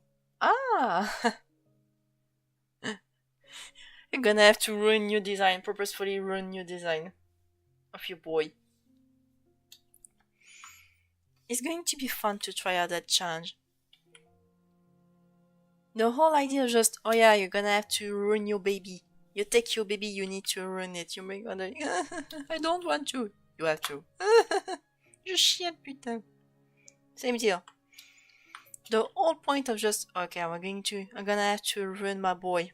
You're gonna have to ruin your design, purposefully ruin your design of your boy. It's going to be fun to try out that challenge. The whole idea is just, oh yeah, you're gonna have to ruin your baby. You take your baby, you need to ruin it. You make other. I don't want to. You have to. Je chiale, putain. Same deal. The whole point of just, okay, I'm gonna have to ruin my boy.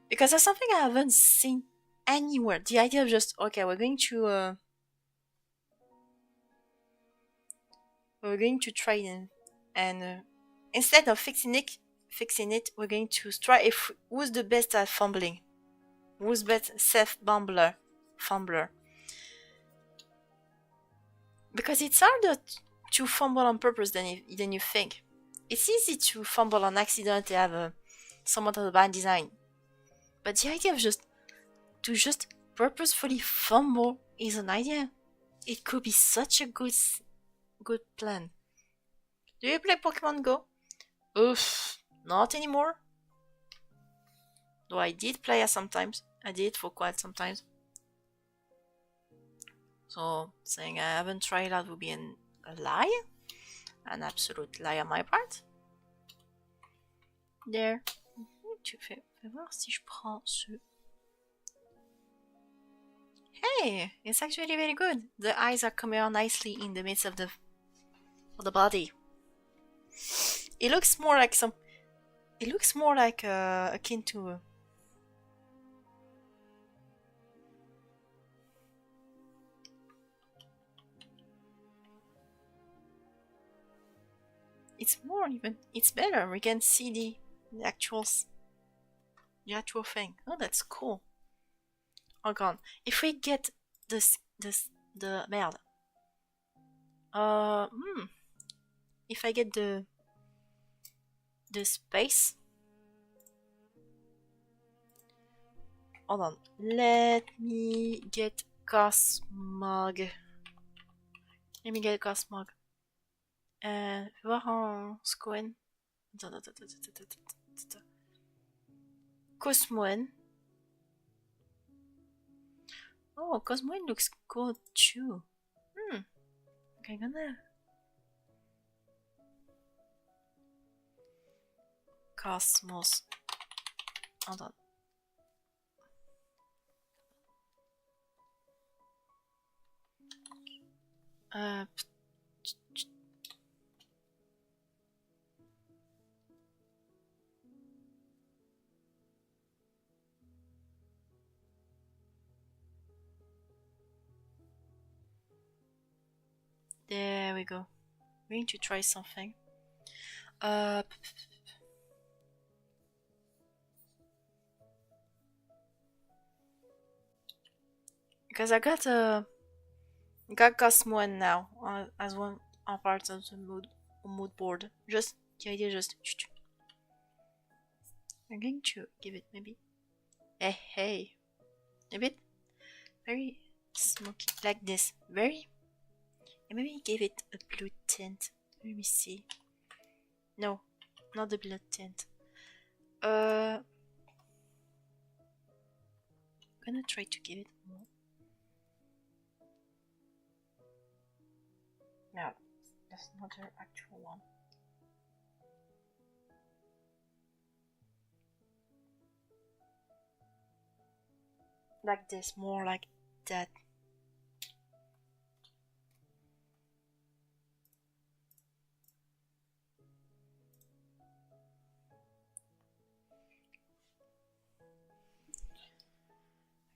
Because that's something I haven't seen anywhere. The idea of just, okay, we're going to try and And instead of fixing it, we're going to try if who's the best at fumbling. Who's best self-fumbler? Fumbler. Because it's harder to fumble on purpose than you think. It's easy to fumble on accident and have somewhat of a bad design. But the idea of just purposefully fumble is an idea. It could be such a good plan. Do you play Pokemon Go? Oof, not anymore. Though I did play it sometimes. I did for quite some time. So saying I haven't tried that would be a lie. An absolute lie on my part. There. Tu fais voir si je prends ce. Hey, it's actually very good. The eyes are coming out nicely in the midst of the body. It looks more like some. It looks more like akin to. It's more even. It's better. We can see the actual thing. Oh, that's cool. Oh god. If we get the merde. If I get the space. Hold on. Let me get Cosmog. Voir en Scoen. Cosmoen. Oh, Cosmoen looks cool too. Okay, gonna. Cosmos. Hold on. There we go. We're going to try something. Because I got Cosmoen now as one part of the mood board. Just the idea, just. I'm going to give it maybe. Hey, a bit very smoky like this. Very. And maybe give it a blue tint. Let me see. No, not the blue tint. I'm gonna try to give it more. No, that's not the actual one. Like this, more like that.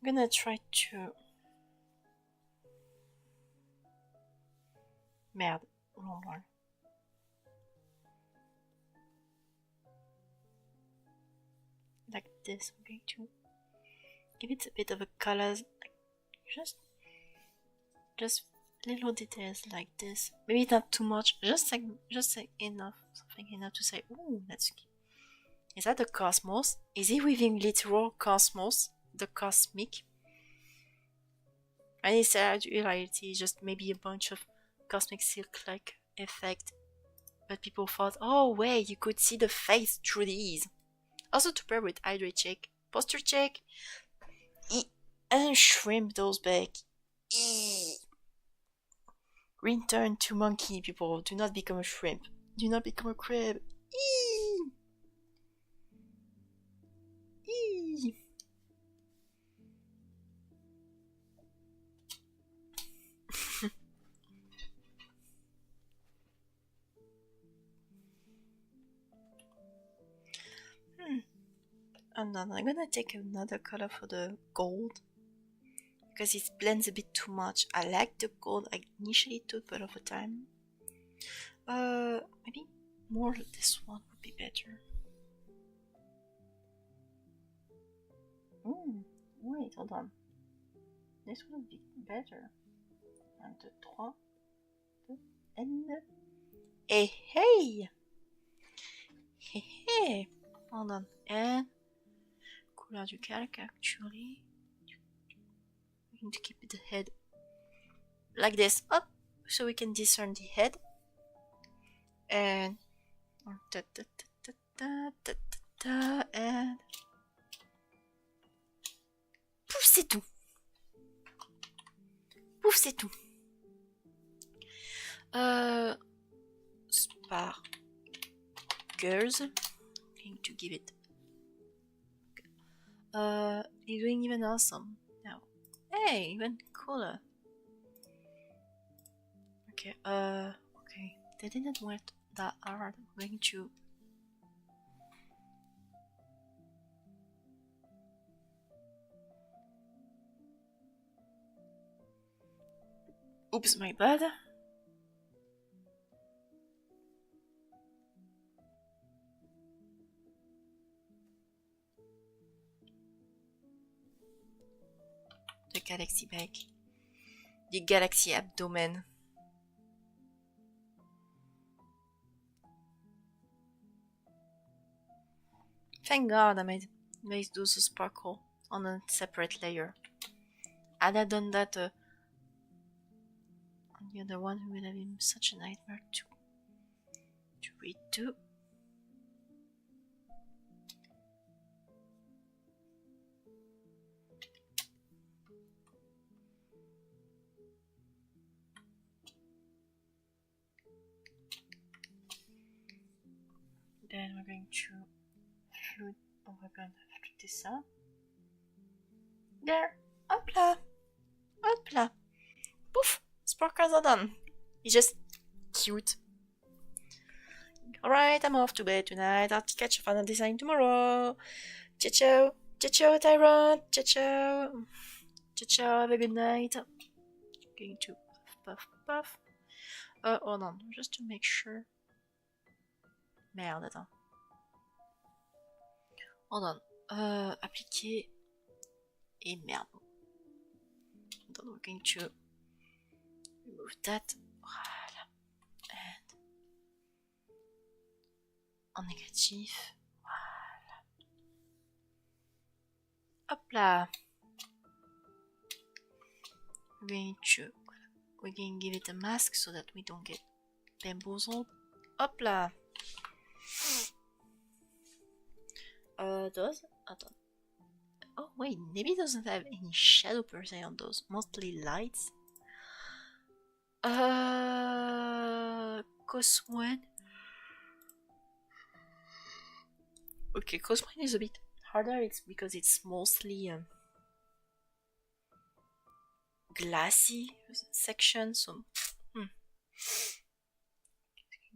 I'm gonna try to. Merde, wrong one. Like this, I'm going to give it a bit of a color, like just little details like this. Maybe not too much, just like enough, something enough to say, ooh, that's cute. Is that the cosmos? Is he within literal cosmos? The cosmic? And is that reality just maybe a bunch of cosmic silk-like effect? But people thought, oh wait, you could see the face through these. Also to pair with hydrate check, posture check, and shrimp those back. Return to monkey, people. Do not become a shrimp. Do not become a crab. And then I'm gonna take another color for the gold because it blends a bit too much. I like the gold I initially took, but over time, maybe more this one would be better. Wait, hold on. This one would be better. 1, 2, 3, 2, and... Hey, hey! Hey, hey! Hold on. And... Couleur du calque, actually. We need to keep the head like this, up, so we can discern the head. And... and... Pouf, c'est tout. Pouf, c'est tout. Sparkers. I'm going to give it. He's doing even awesome now. Hey, even cooler. Okay, okay. They didn't work that hard. I'm going to... Oops, my bad. The galaxy bag. The galaxy abdomen. Thank God I made those sparkle on a separate layer. Had I done that on the other one, it would have been such a nightmare to redo. Then we're going to flute. Oh, we're going to flute this up. There, hop là, hop là. Poof, sparkles are done. It's just cute. Alright, I'm off to bed tonight. I'll catch a final design tomorrow. Ciao, ciao. Ciao, ciao, Tyrant. Ciao, ciao. Ciao, ciao. Have a good night. Going to puff, puff. Hold on, just to make sure. Merde, attends. Hold on. Appliquer. Et merde. Hold on, we're going to remove that. Voilà. And en négatif. Voilà. Hop là. We're going to give it a mask so that we don't get bamboozled. Hop là. Those? Oh wait, maybe it doesn't have any shadow per se on those. Mostly lights. Cosmoine. Okay, Cosmoine is a bit harder. It's because it's mostly glassy section, so it's going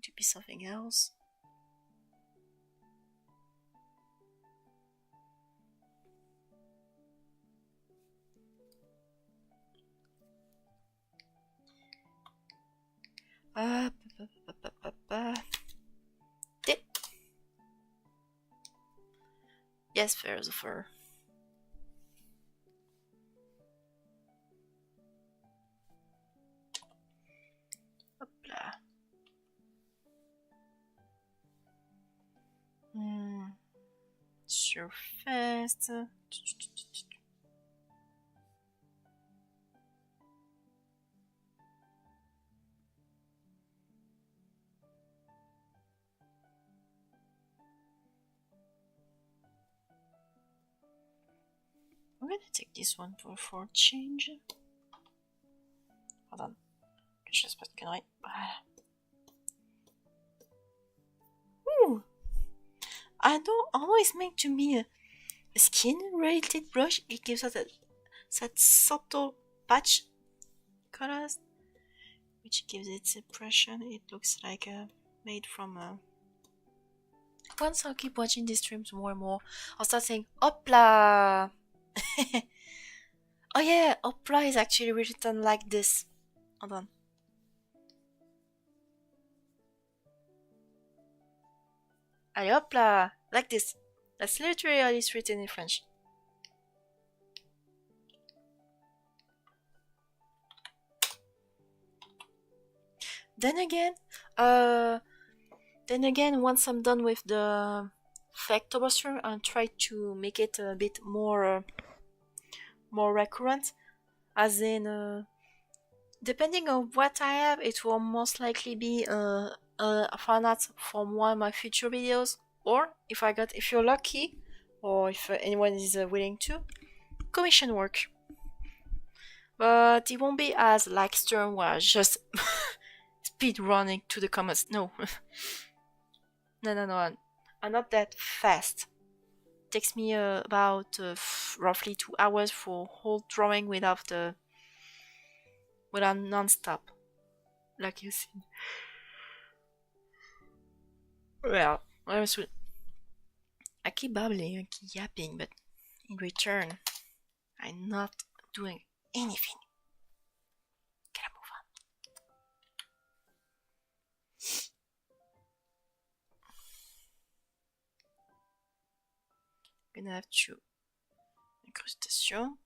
to be something else. Yes, there's a fur. Hop là. Surface. I'm gonna take this one for a change. Hold on. Just pas de conneries. Voilà. Ooh! I don't always make to me a skin related brush. It gives us that subtle patch colors, which gives its impression. It looks like made from Once I'll keep watching these streams more and more, I'll start saying "Hopla." Oh yeah, Opera is actually written like this. Hold on. Allez hop là, like this. That's literally written in French. Then again, once I'm done with the Faketober stream, I'll try to make it a bit more recurrent. As in, depending on what I have, it will most likely be a fan art from one of my future videos, or if you're lucky, or if anyone is willing to, commission work. But it won't be as like Stern where I just speed running to the comments. No. No. I'm not that fast. It takes me about roughly 2 hours for whole drawing without non-stop. Like you see. Well, I keep babbling, I keep yapping, but in return, I'm not doing anything. Gotta move on. Gonna have to incrustation.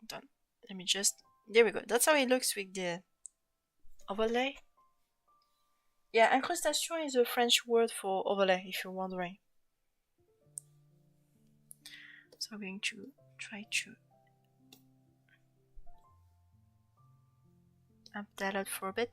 Done. Let me just. There we go. That's how it looks with the overlay. Yeah, incrustation is a French word for overlay, if you're wondering. So I'm going to try to amp that out for a bit.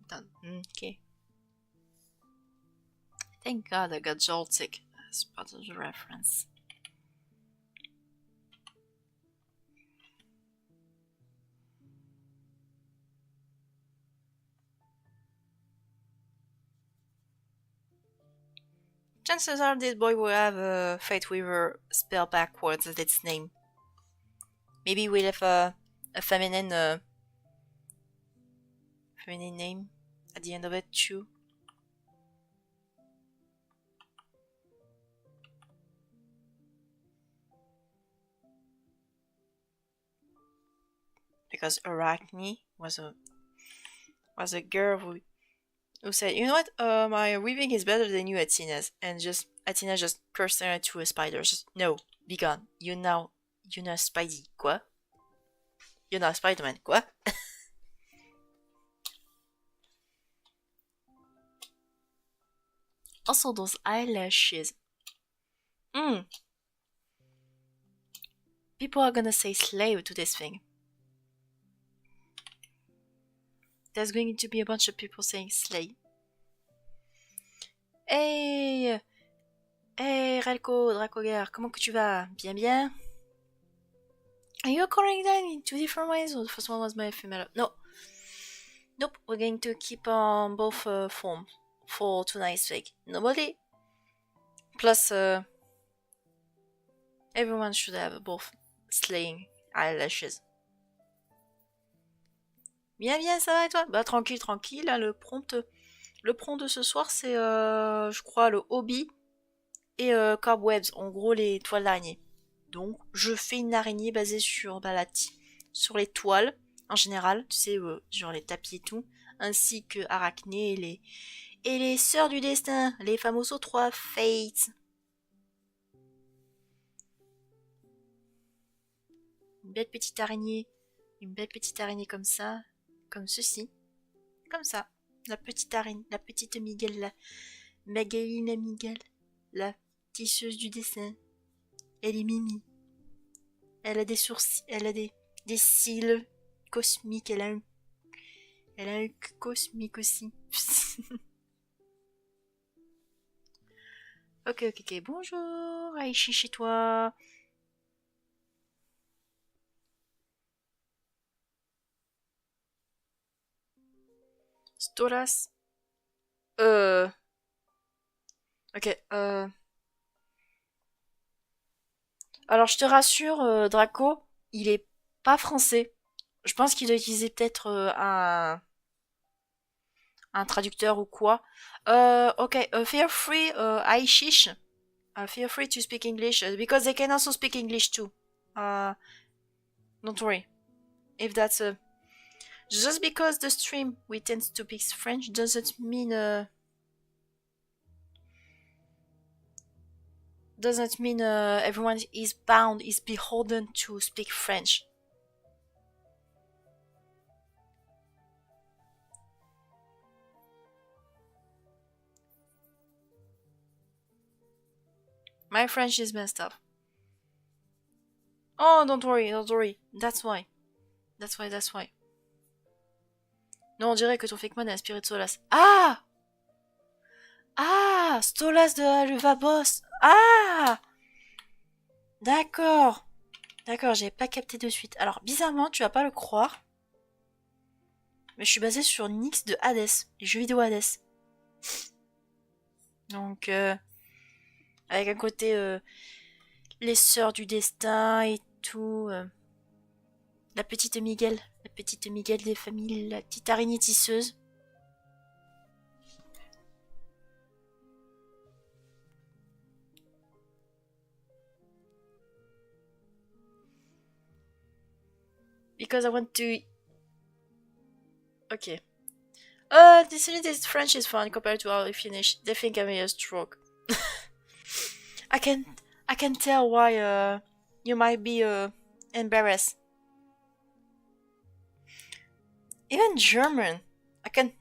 Done. Okay. Thank God I got Joltik as part of the reference. Chances are this boy will have a Fate Weaver spell backwards as its name. Maybe we'll have a feminine name at the end of it too. Because Arachne was a girl who said, you know what, my weaving is better than you, Athena's, and Athena just cursed her into a spider. Just, no, be gone. You're not Spidey. Quoi? You're not Spider-Man. Quoi? Also, those eyelashes. People are gonna say slave to this thing. There's going to be a bunch of people saying slay. Hey Ralco, Dracoger, comment que tu vas? Bien. Are you recording that in two different ways, or the first one was my female? No. Nope, we're going to keep on both forms for tonight's fake. Nobody. Plus, everyone should have both slaying eyelashes. Bien, ça va et toi? Bah tranquille, hein, le prompt de ce soir c'est je crois le hobby et cobwebs, en gros les toiles d'araignée. Donc je fais une araignée basée sur sur les toiles en général, tu sais, genre les tapis et tout, ainsi que Arachné et les sœurs du destin, les famosos 3 Fates. Une belle petite araignée comme ça, comme ceci, comme ça. La petite araignée, la petite Miguel, la Magaline Miguel, la tisseuse du dessin. Elle est mimi. Elle a des sourcils, elle a des cils cosmiques, elle a un cul cosmique aussi. Ok, ok, ok. Bonjour, Aïchi chez toi. Stolas. Euh... Ok, Alors, je te rassure, Draco, il est pas français. Je pense qu'il doit utiliser peut-être un traducteur ou quoi. Ok, feel free, Aishish. Feel free to speak English, because they can also speak English too. Uh, don't worry. If that's just because the stream we tend to speak French doesn't mean everyone is beholden to speak French. My French is messed up. Oh, don't worry, don't worry. That's why. That's why. Non, on dirait que ton Fakemon est inspiré de Stolas. Ah! Ah! Stolas de Aluva Boss! Ah! D'accord. D'accord, j'avais pas capté de suite. Alors, bizarrement, tu vas pas le croire, mais je suis basée sur Nyx de Hades, les jeux vidéo Hades. Donc, avec un côté les sœurs du destin et tout. La petite Miguel des familles, la petite araignée tisseuse. Because I want to... Ok. This French is fun compared to how I finish. They think I'm a stroke. I can tell why you might be embarrassed. Even German. I can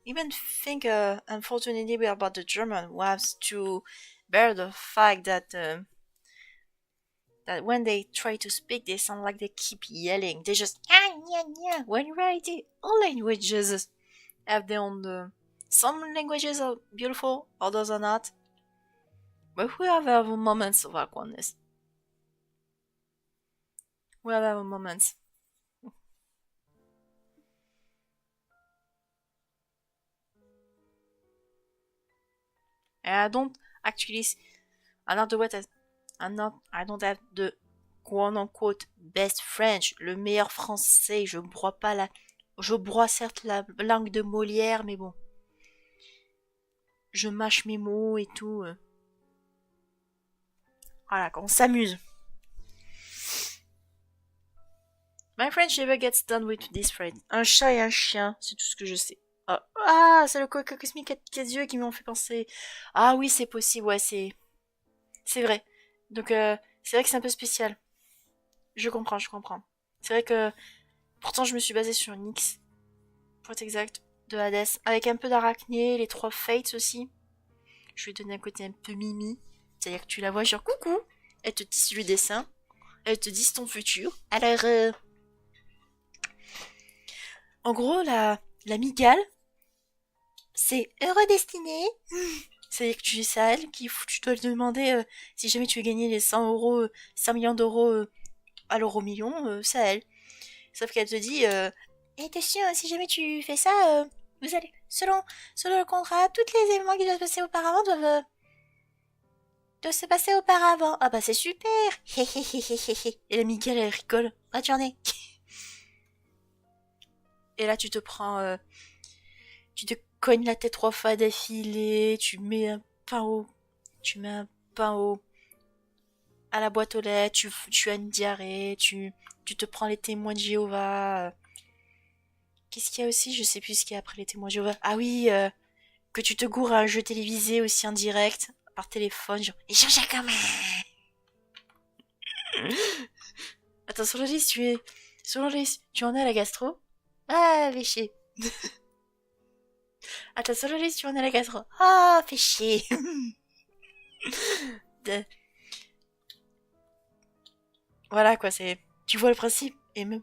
even think unfortunately about the German who has to bear the fact that when they try to speak they sound like they keep yelling. They just yeah. When in reality all languages have their own some languages are beautiful, others are not. But we have our moments of awkwardness. We have our moments. And I don't actually I'm not the what I don't have the quote unquote best French, le meilleur français. Je broie certes la langue de Molière, mais bon, je mâche mes mots et tout. Voilà, on s'amuse. My French never gets done with this phrase. Un chat et un chien, c'est tout ce que je sais. Ah, c'est le coca cosmique à yeux qui m'ont fait penser. Ah oui, c'est possible, ouais, c'est vrai. Donc c'est vrai que c'est un peu spécial. Je comprends, je comprends. C'est vrai que pourtant je me suis basée sur Nyx, pour être exact, de Hades, avec un peu d'arachné, les trois Fates aussi. Je lui ai donné un côté un peu mimi, c'est-à-dire que tu la vois genre coucou, elle te tisse le dessin, elle te dit ton futur. Alors, en gros, la migale, c'est heureux destiné. C'est-à-dire que c'est à elle tu dois lui demander si jamais tu veux gagner les 100 euros, 100 millions d'euros à l'euro million, c'est à elle. Sauf qu'elle te dit, et attention, si jamais tu fais ça, vous allez, selon le contrat, tous les événements qui doivent se passer auparavant doivent se passer auparavant. Ah bah c'est super. Et la Miguel, elle rigole. Bonne journée. Et là, tu te cognes la tête 3 fois d'affilée, tu mets un pain au, à la boîte aux lettres, tu as une diarrhée, tu te prends les témoins de Jéhovah. Qu'est-ce qu'il y a aussi? Je sais plus ce qu'il y a après les témoins de Jéhovah. Ah oui, que tu te gourres à un jeu télévisé aussi en direct, par téléphone, genre, et Jean-Jacques Gamin. Attends, sur la liste, tu en es à la gastro? Ah, fais chier. Attends, sur la liste, tu en es à la gastro? Ah, fais chier. Voilà, quoi, tu vois le principe, et même,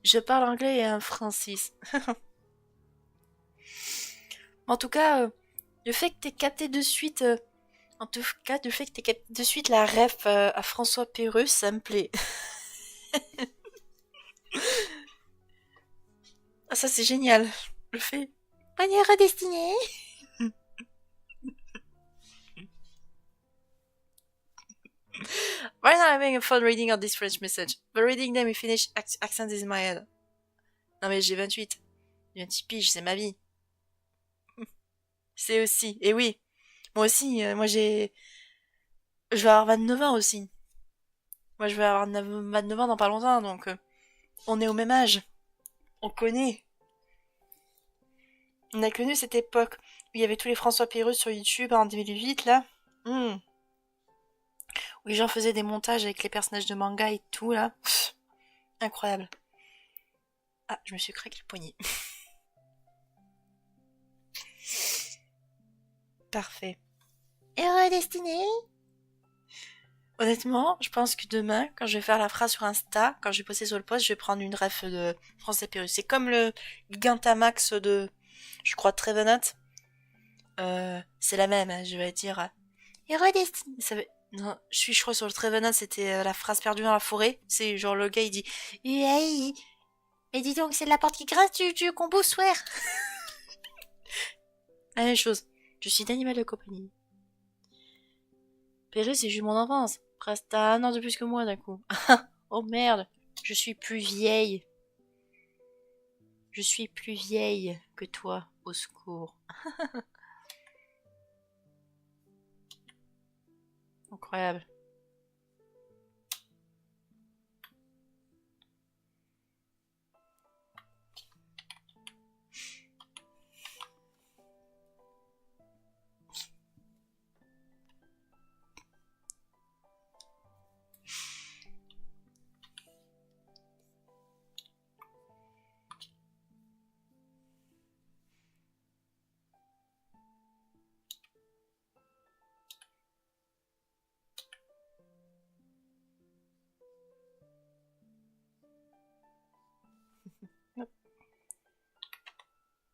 je parle anglais et un Francis. En tout cas, Le fait que t'aies capté de suite, en tout cas, le fait que t'aies capté de suite la ref à François Pérus, ça me plaît. Ah, ça c'est génial. Le fait. Manière à destiner. Right now I'm having a fun reading out this French message. But reading them in Finnish accent is in my head. Non mais j'ai 28. J'ai 28 piges, c'est ma vie. C'est aussi. Et oui, moi aussi, moi j'ai... Je vais avoir 29 ans aussi. Moi je vais avoir 29 ans dans pas longtemps, donc on est au même âge. On connaît. On a connu cette époque où il y avait tous les François Pérus sur YouTube en 2008, là. Où les gens faisaient des montages avec les personnages de manga et tout, là. Pff, incroyable. Ah, je me suis craqué le poignet. Parfait. Heureux destiné. Honnêtement, je pense que demain, quand je vais faire la phrase sur Insta, quand je vais poster sur le post, je vais prendre une ref de Français Pérus. C'est comme le Gigantamax de, je crois, Trevenant. C'est la même, hein, je vais dire. Heureux destiné. Non, je crois, sur le Trevenant, c'était la phrase perdue dans la forêt. C'est genre le gars, il dit hey, et dis donc, c'est de la porte qui grince du combo swear. La même chose. Je suis d'animal de compagnie. Pérus, c'est juste mon enfance. Presque t'as un an de plus que moi d'un coup. Oh merde, je suis plus vieille. Je suis plus vieille que toi, au secours. Incroyable.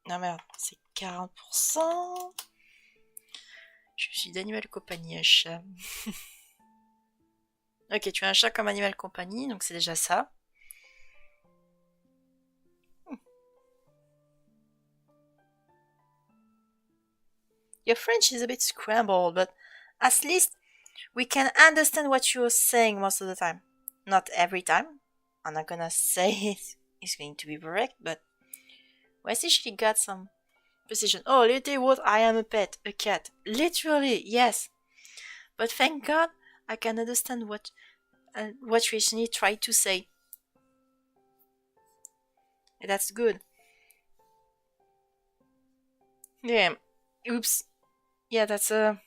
Non merde, c'est 40%. Je suis d'animal compagnie, un chat. Ok, tu as un chat comme animal compagnie, donc c'est déjà ça. Your French is a bit scrambled, but at least we can understand what you're saying most of the time. Not every time. I'm not gonna say it's going to be correct, but we essentially got some precision. Oh, literally what I am a pet, a cat. Literally, yes. But thank God I can understand what you actually tried to say. That's good. Yeah. Oops. Yeah, that's a...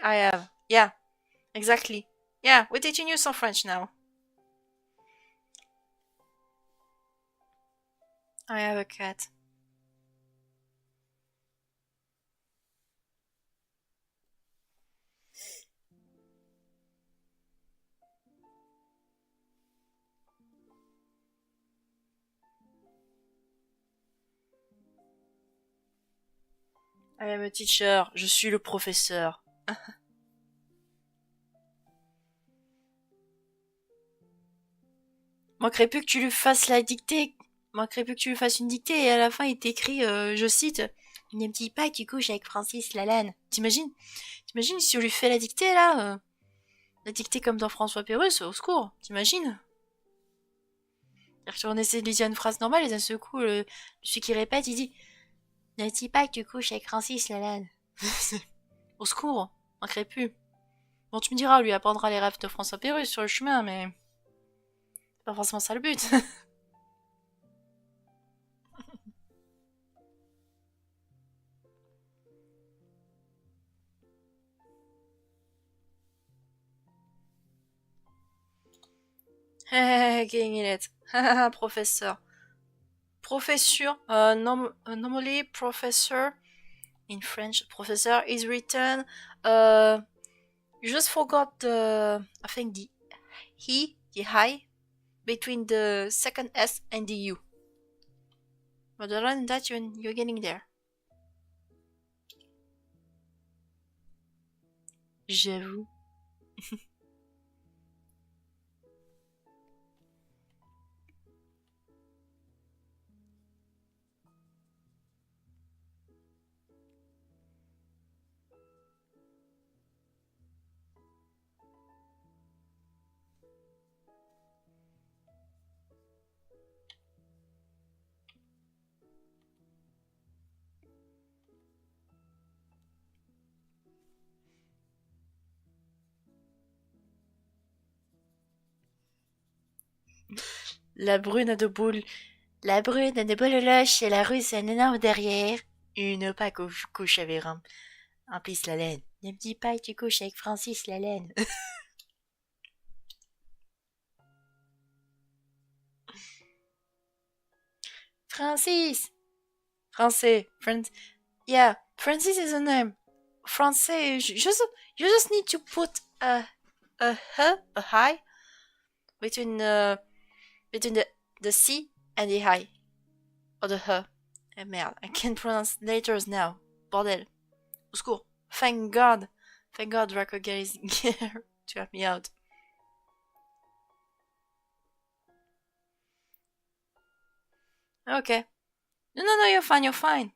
I have. Yeah, exactly. Yeah, we're teaching you some French now. I have a cat. I am a teacher. Je suis le professeur. Manquerait plus que tu lui fasses la dictée. Manquerait plus que tu lui fasses une dictée et à la fin il t'écrit, je cite, il ne me dit pas que tu couches avec Francis Lalanne. T'imagines? T'imagines si on lui fait la dictée là la dictée comme dans François Pérus, au secours. T'imagines? On essaie de lui dire une phrase normale et d'un seul coup, celui qui répète, il dit ne dis pas que tu couches avec Francis Lalanne. Au secours, manquerait plus. Bon, tu me diras, on lui apprendra les rêves de François Pérus sur le chemin, mais c'est pas forcément ça le but. Getting in it. Professeur. Professeur. Normally, professor in French, professor is written. You just forgot I think the I between the second S and the U. But other than that, you're getting there. J'avoue. La brune a de boules. La brune a de boules loches et la russe a un énorme derrière. Une pas couche avec un pisse la laine. Ne me dis pas que tu couches avec Francis la laine. Francis! Français. Yeah, Francis is a name. Français. You just need to put a h, a high, between the C and the I. Or the h. Eh merde, I can't pronounce letters now. Bordel. Au secours. Thank God. Thank God Draco is here to help me out. Okay. No, you're fine.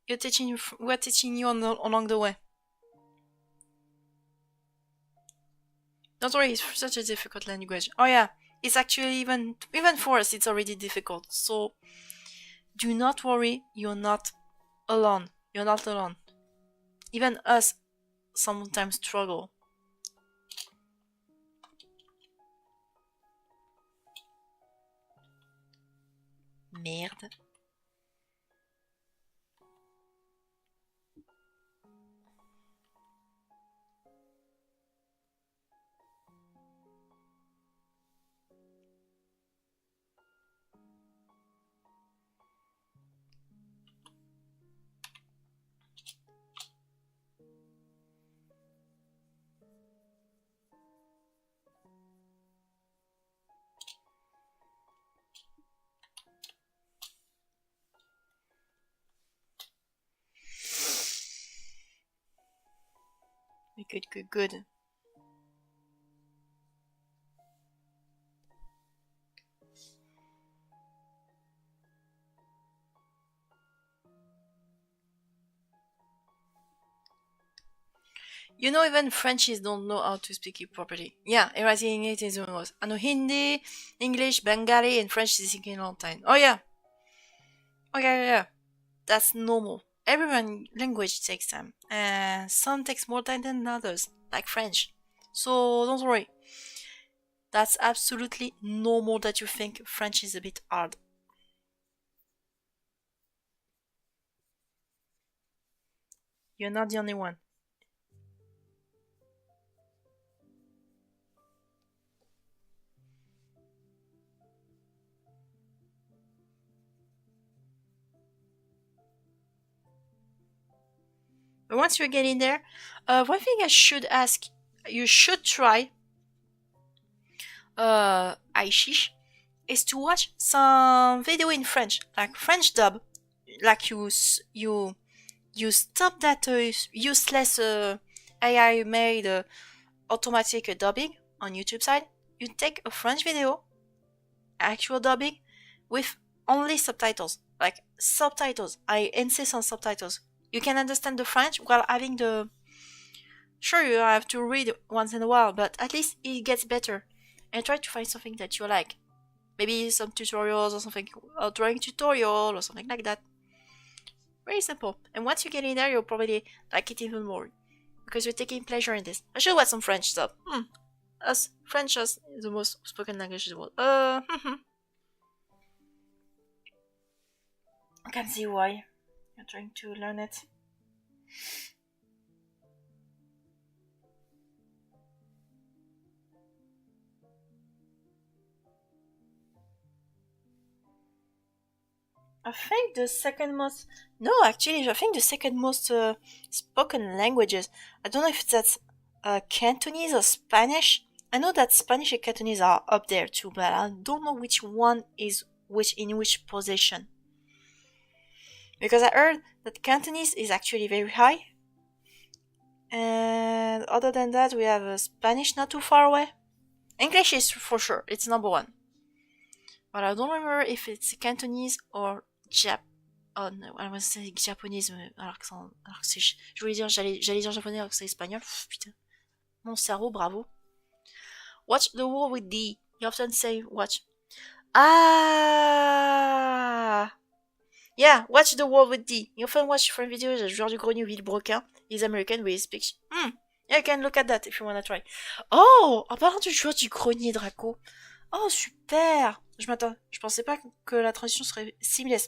We're teaching you along the way. Don't worry, it's such a difficult language. Oh yeah, it's actually even for us, it's already difficult. So do not worry, you're not alone. You're not alone. Even us sometimes struggle. Merde. Good. You know, even Frenchies don't know how to speak it properly. Yeah, writing it is worse. I know Hindi, English, Bengali, and French is taking a long time. Oh yeah. Okay, yeah. That's normal. Every language takes time, and some takes more time than others, like French. So don't worry. That's absolutely normal that you think French is a bit hard. You're not the only one. But once you get in there, one thing I should ask, you should try, Aishish, is to watch some video in French, like French dub, like you stop that useless AI made automatic dubbing on YouTube side. You take a French video, actual dubbing, with only subtitles, like subtitles. I insist on subtitles. You can understand the French while having the. Sure, you have to read once in a while, but at least it gets better. And try to find something that you like. Maybe some tutorials or something, a drawing tutorial or something like that. Very simple. And once you get in there, you'll probably like it even more. Because you're taking pleasure in this. I should watch some French stuff. Us, French is the most spoken language in the world. I can see why you're trying to learn it. I think the second most. No, actually, I think the second most spoken languages. I don't know if that's Cantonese or Spanish. I know that Spanish and Cantonese are up there too, but I don't know which one is which position. Because I heard that Cantonese is actually very high, And other than that, we have Spanish not too far away. English is for sure, it's number one. But I don't remember if it's Cantonese or Oh non, moi c'est japonais, alors que, alors que c'est... Je voulais dire, j'allais dire japonais alors que c'est espagnol. Pff, putain. Mon cerveau, bravo. Watch the war with D. You often say watch. Ah! Yeah, watch the war with D. You often watch different videos as joueur du grenier ou Villebrequin. He's American with his picture. Yeah, you can look at that if you wanna try. Oh! En parlant du joueur du grenier, Draco. Oh, super! Je pensais pas que la transition serait similaire.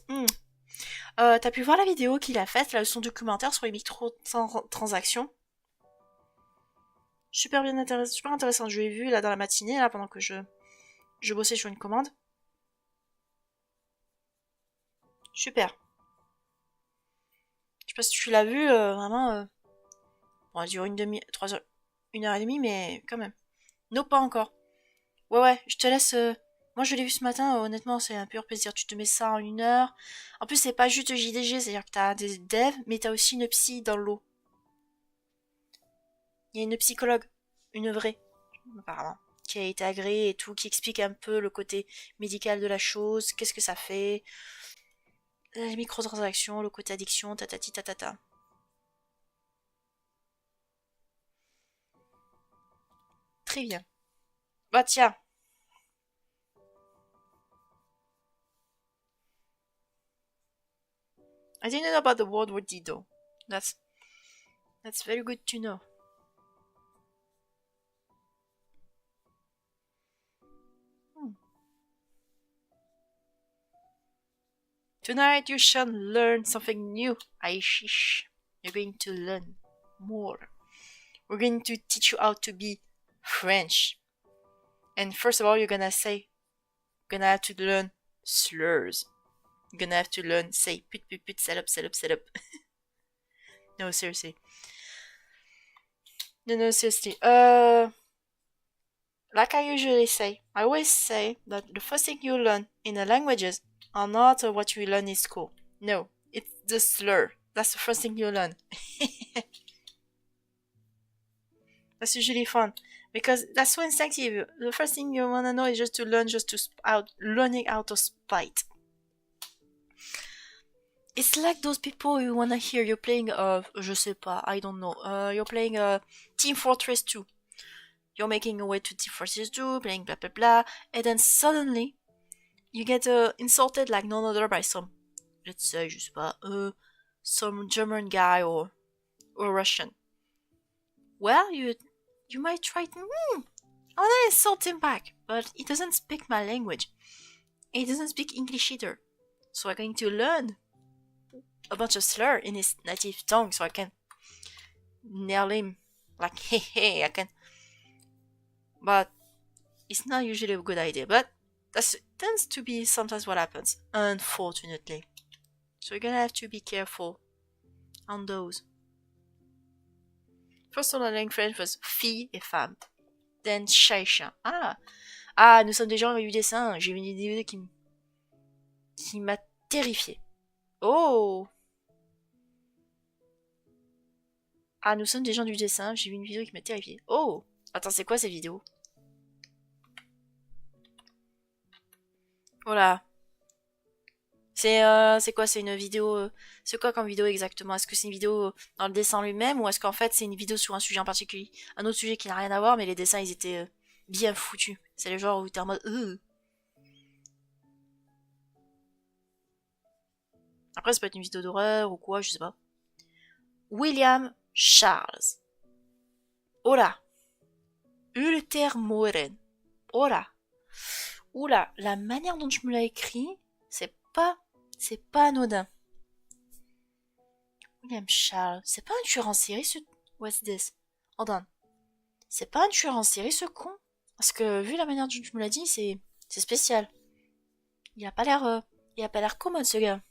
T'as pu voir la vidéo qu'il a faite, là, son documentaire sur les microtransactions. Super intéressant. Je l'ai vu là dans la matinée, là, pendant que je bossais sur une commande. Super. Je sais pas si tu l'as vu, vraiment. Bon, elle dure 3 heures, 1h30, mais quand même. Non, pas encore. Ouais, je te laisse. Moi, je l'ai vu ce matin, honnêtement, c'est un pur plaisir. Tu te mets ça en 1 heure. En plus, c'est pas juste JDG, c'est-à-dire que t'as des devs, mais t'as aussi une psy dans l'eau. Il y a une psychologue, une vraie, apparemment, qui a été agréée et tout, qui explique un peu le côté médical de la chose, qu'est-ce que ça fait, les microtransactions, le côté addiction, tatati tatata. Très bien. Bah tiens. I didn't know about the World War D though. That's very good to know. Tonight you shall learn something new, Aishish. You're going to learn more. We're going to teach you how to be French. And first of all, you're gonna have to learn slurs. You're gonna have to learn, say, put, set up. No, seriously. No, seriously. Like I usually say, I always say that the first thing you learn in the languages are not what you learn in school. No, it's the slur. That's the first thing you learn. That's usually fun because that's so instinctive. The first thing you wanna know is just to learn, learning out of spite. It's like those people you wanna hear you're playing je sais pas, I don't know. You're playing Team Fortress 2. You're making your way to Team Fortress 2, playing blah blah blah, and then suddenly you get insulted like none other by some, let's say, je sais pas, some German guy or Russian. Well, you might try to, I wanna insult him back, but he doesn't speak my language. He doesn't speak English either. So I'm going to learn a bunch of slur in his native tongue so I can nail him like hey I can, but it's not usually a good idea, but that tends to be sometimes what happens, unfortunately. So you're gonna have to be careful on those. First on learning French was fille et femme, then chat et chien. Nous sommes des gens qui ont eu des seins. J'ai vu une vidéo qui m'a terrifié. Oh. Nous sommes des gens du dessin, j'ai vu une vidéo qui m'a terrifié. Oh. Attends, c'est quoi cette vidéo? Voilà. C'est quoi? C'est une vidéo... c'est quoi comme vidéo exactement? Est-ce que c'est une vidéo dans le dessin lui-même ou est-ce qu'en fait c'est une vidéo sur un sujet en particulier? Un autre sujet qui n'a rien à voir, mais les dessins ils étaient bien foutus. C'est le genre où t'es en mode... Après ça peut être une vidéo d'horreur ou quoi, je sais pas. William Charles. Hola. Ultermoren. Hola. Oula, la manière dont je me l'ai écrit, c'est pas anodin. William Charles, c'est pas un tueur en série ce... What's this? Hold on. C'est pas un tueur en série ce con? Parce que vu la manière dont tu me l'as dit, c'est spécial. Il a pas l'air commode ce gars.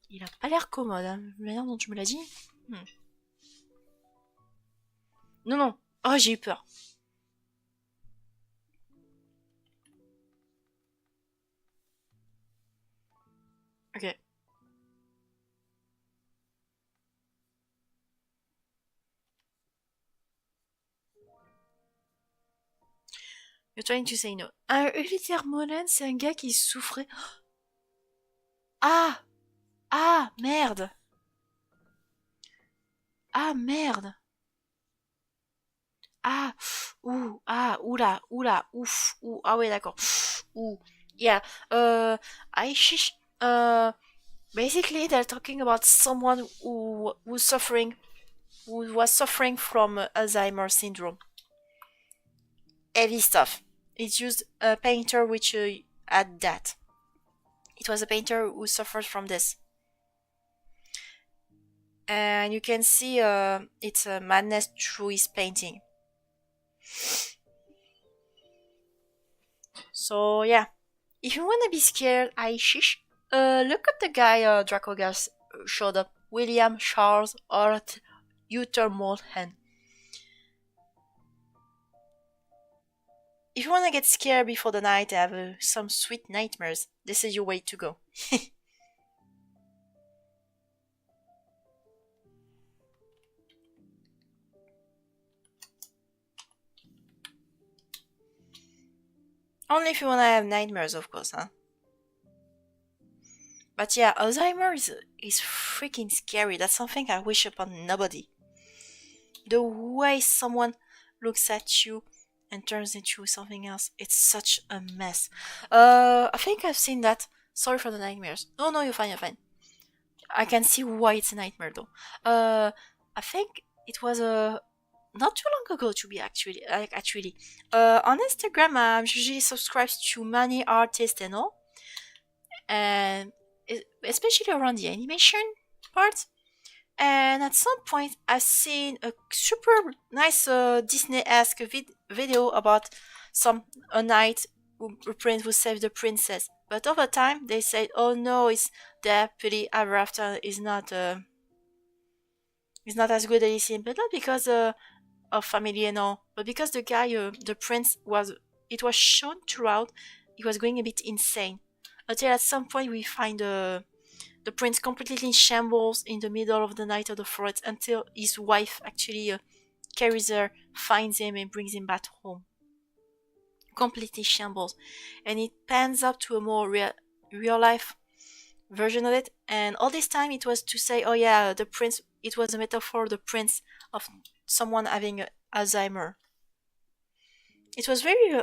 Il a pas l'air commode, hein, la manière dont tu me l'as dit. Non. Oh, j'ai eu peur. Ok. You're trying to say no. Ulysse Hermolen, c'est un gars qui souffrait. Ah! Ah, merde! Ah, merde! Ah! Ouh! Ah! Oula! Oula! Ouf! Ouh! Ah ouais, d'accord. Ouh! Yeah. I shish. Basically, they're talking about someone who was suffering from Alzheimer's syndrome. Heavy stuff. It used a painter which had that. It was a painter who suffered from this. And you can see it's a madness through his painting. So yeah, if you wanna be scared, I shish. Look up the guy Dracogas showed up. William Charles Art Utermolhen. If you wanna get scared before the night and have some sweet nightmares, this is your way to go. Only if you wanna have nightmares, of course, huh? But yeah, Alzheimer's is freaking scary. That's something I wish upon nobody. The way someone looks at you and turns into something else, it's such a mess. I think I've seen that. Sorry for the nightmares. No, no, you're fine, you're fine. I can see why it's a nightmare though. I think it was not too long ago to be actually on Instagram I'm usually subscribed to many artists and all, and especially around the animation part. And at some point, I've seen a super nice Disney-esque video about a knight a prince who saved the princess. But over time, they said, "Oh no, it's the happily ever after is not as good as it seemed." But not because of family and all, but because the guy, the prince, it was shown throughout, he was going a bit insane. Until at some point, we find the prince completely in shambles in the middle of the night of the forest until his wife actually carries her, finds him, and brings him back home. Completely shambles. And it pans up to a more real life version of it. And all this time it was to say, oh yeah, the prince, it was a metaphor, the prince, of someone having Alzheimer. It was very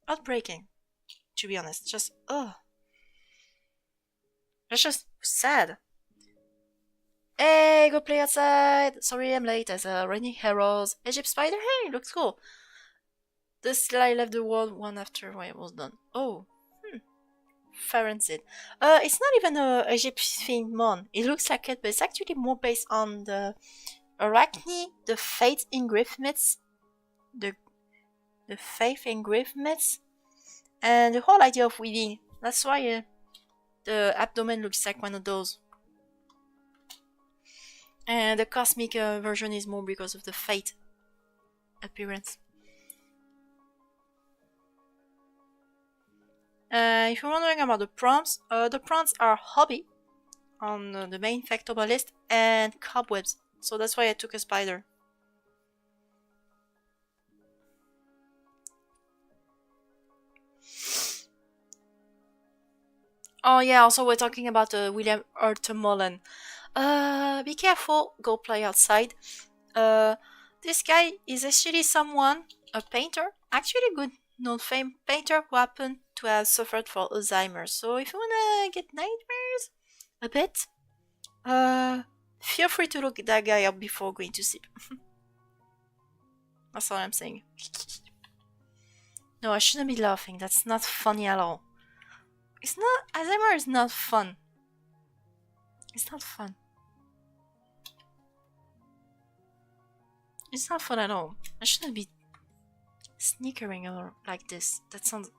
heartbreaking, to be honest. Just, ugh. It's just sad. Hey, go play outside! Sorry I'm late, as raining arrows. Egypt spider? Hey, looks cool. This guy left the world one after I was done. Oh, Farensid. It's not even a Egyptian mon. It looks like it, but it's actually more based on the Arachne, the Fate engraved myths, the Faith engraved myths, and the whole idea of weaving. That's why the abdomen looks like one of those. And the cosmic version is more because of the Fate appearance. If you're wondering about the prompts are hobby on the main Faketober list and cobwebs. So that's why I took a spider. Oh yeah, also we're talking about William Mullen. Be careful, go play outside. This guy is actually someone, a painter, actually good known fame painter who happened to have suffered from Alzheimer's. So if you wanna get nightmares a bit, feel free to look that guy up before going to sleep. That's all I'm saying. No, I shouldn't be laughing. That's not funny at all. It's not. Alzheimer's is not fun. It's not fun. It's not fun at all. I shouldn't be snickering or like this. That sounds.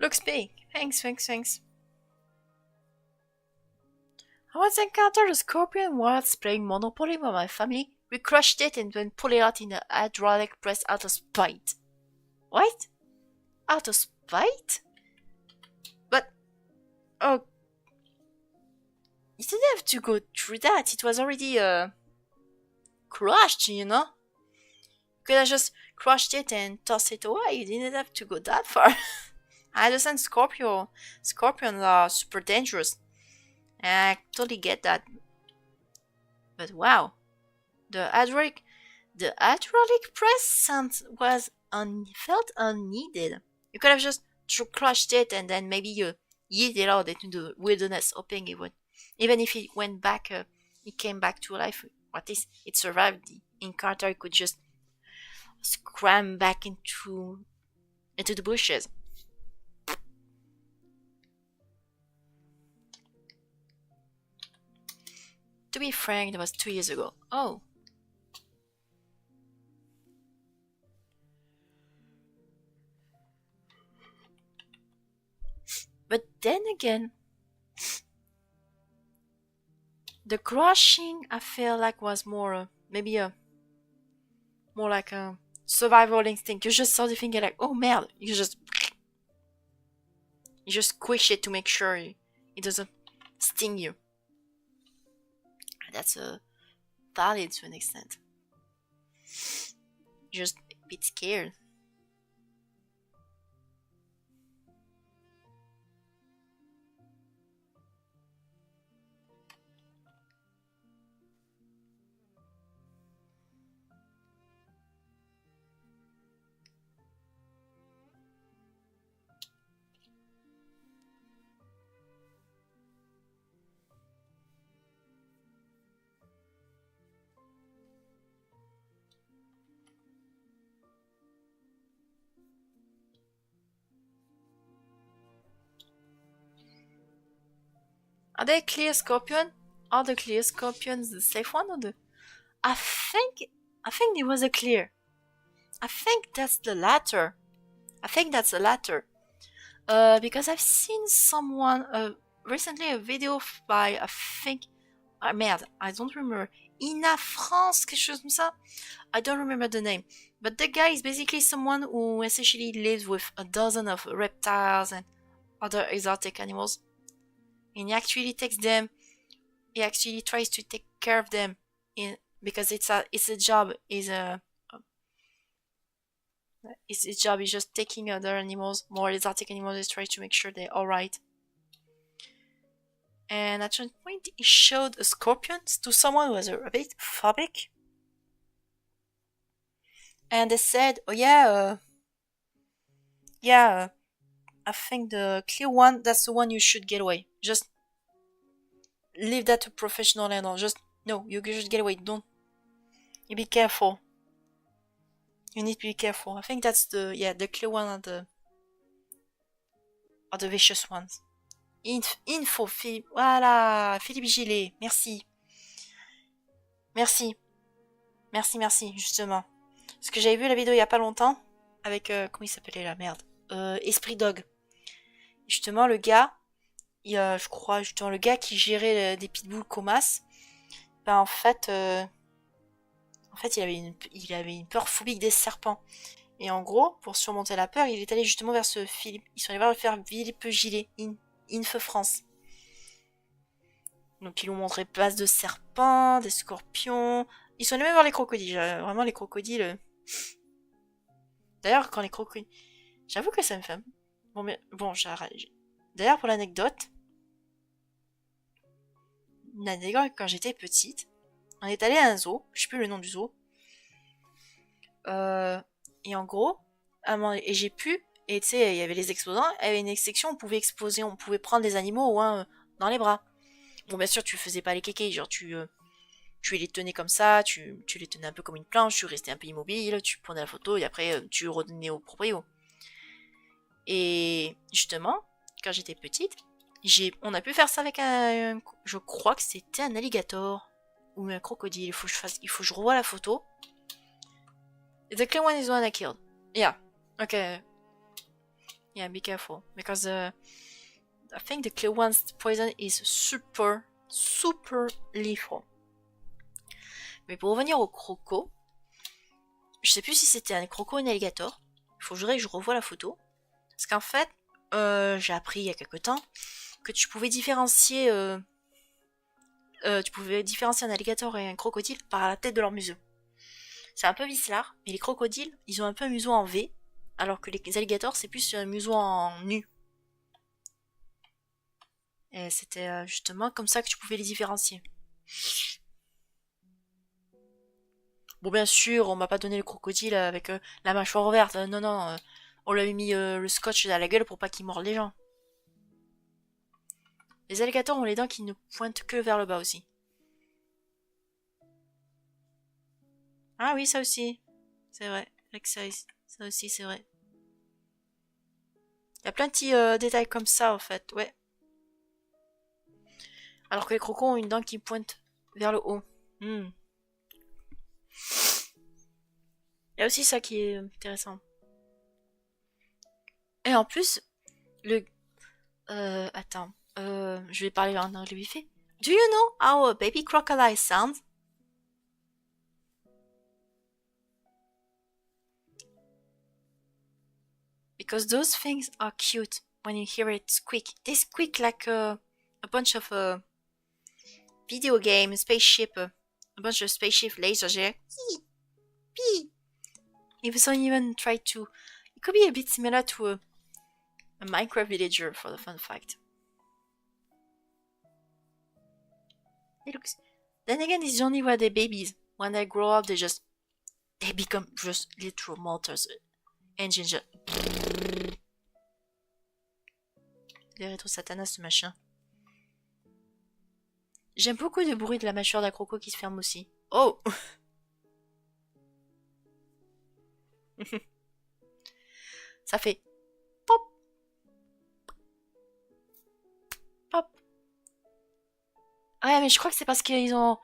Looks big. Thanks, thanks, thanks. I once encountered a scorpion whilst playing Monopoly with my family. We crushed it and then pulled it out in a hydraulic press out of spite. What? Out of spite? But, oh, you didn't have to go through that. It was already, crushed, you know? You could have just crushed it and tossed it away. You didn't have to go that far. I understand scorpions are super dangerous. I totally get that. But wow. The hydraulic press felt unneeded. You could have just crushed it and then maybe you yeet it out into the wilderness, hoping it would, even if it went back, it came back to life. At least it survived the encounter. It could just scram back into the bushes. To be frank, that was 2 years ago. Oh. But then again, the crushing I feel like was more more like a survival instinct. You just saw the thing, you're like, oh merde, you just squish it to make sure it doesn't sting you. That's valid to an extent. You're just a bit scared. Are they clear scorpion? Are the clear scorpions the safe one or the? I think it was a clear. I think that's the latter. Because I've seen someone recently a video by I think merde, I don't remember. Ina France, quelque chose comme ça. I don't remember the name. But the guy is basically someone who essentially lives with a dozen of reptiles and other exotic animals. And he actually takes them. He actually tries to take care of them, because it's a job. His job is just taking other animals, more exotic animals, and try to make sure they're all right. And at one point, he showed a scorpion to someone who was a bit phobic, and they said, "Oh yeah, I think the clear one, that's the one you should get away. Just leave that to professional landlord. Just no, you should get away. Don't. You be careful. You need to be careful. I think that's the clear one are the vicious ones. Info, Philippe. Voilà, Philippe Gillet. Merci. Merci, justement. Parce que j'avais vu la vidéo il y a pas longtemps avec comment il s'appelait la merde. Esprit Dog. Justement, le gars, je crois, justement, le gars qui gérait des pitbulls comas, ben en fait, il avait une peur phobique des serpents. Et en gros, pour surmonter la peur, il est allé justement vers ce Philippe. Ils sont allés voir le faire Philippe Gillet, Infe France. Donc ils lui ont montré place de serpents, des scorpions. Ils sont allés même voir les crocodiles. Vraiment les crocodiles. D'ailleurs, quand les crocodiles... J'avoue que ça me fait... Bon, d'ailleurs, pour l'anecdote, quand j'étais petite, on est allé à un zoo, je sais plus le nom du zoo, et en gros, et j'ai pu, et tu sais, il y avait les exposants, il y avait une section, on pouvait prendre des animaux au moins dans les bras. Bon, bien sûr, tu faisais pas les kékés, genre tu les tenais comme ça, tu les tenais un peu comme une planche, tu restais un peu immobile, tu prenais la photo, et après, tu redonnais au proprio. Et justement, quand j'étais petite, on a pu faire ça avec je crois que c'était un alligator ou un crocodile. Il faut que je revoie la photo. The clear one is the one I killed. Yeah. Okay. Yeah, be careful because I think the clear one's poison is super lethal. Mais pour revenir au croco, je sais plus si c'était un croco ou un alligator. Il faut que je revoie la photo. Parce qu'en fait, j'ai appris il y a quelque temps que tu pouvais différencier un alligator et un crocodile par la tête de leur museau. C'est un peu bizarre, mais les crocodiles, ils ont un peu un museau en V, alors que les alligators, c'est plus un museau en U. Et c'était justement comme ça que tu pouvais les différencier. Bon, bien sûr, on m'a pas donné le crocodile avec la mâchoire ouverte. Non, non, on lui a mis le scotch à la gueule pour pas qu'il morde les gens. Les alligators ont les dents qui ne pointent que vers le bas aussi. Ah oui, ça aussi. C'est vrai. Ça aussi, c'est vrai. Il y a plein de petits détails comme ça, en fait. Ouais. Alors que les crocos ont une dent qui pointe vers le haut. Hmm. Il y a aussi ça qui est intéressant. Et en plus, le... attends. Je vais parler en anglais vite fait. Do you know how a baby crocodile sounds? Because those things are cute when you hear it squeak. They squeak like a bunch of video game spaceship, a bunch of spaceship lasers here. If someone even tried to, it could be a bit similar to a Minecraft villager for the fun fact. It looks. Then again, this is only where they're babies. When they grow up, they become just literal motors, engines. Just... Les rétro-satanas, ce machin. J'aime beaucoup le bruit de la mâchoire d'un croco qui se ferme aussi. Oh! Ça fait pop, pop. Ouais, mais je crois que c'est parce qu'ils ont.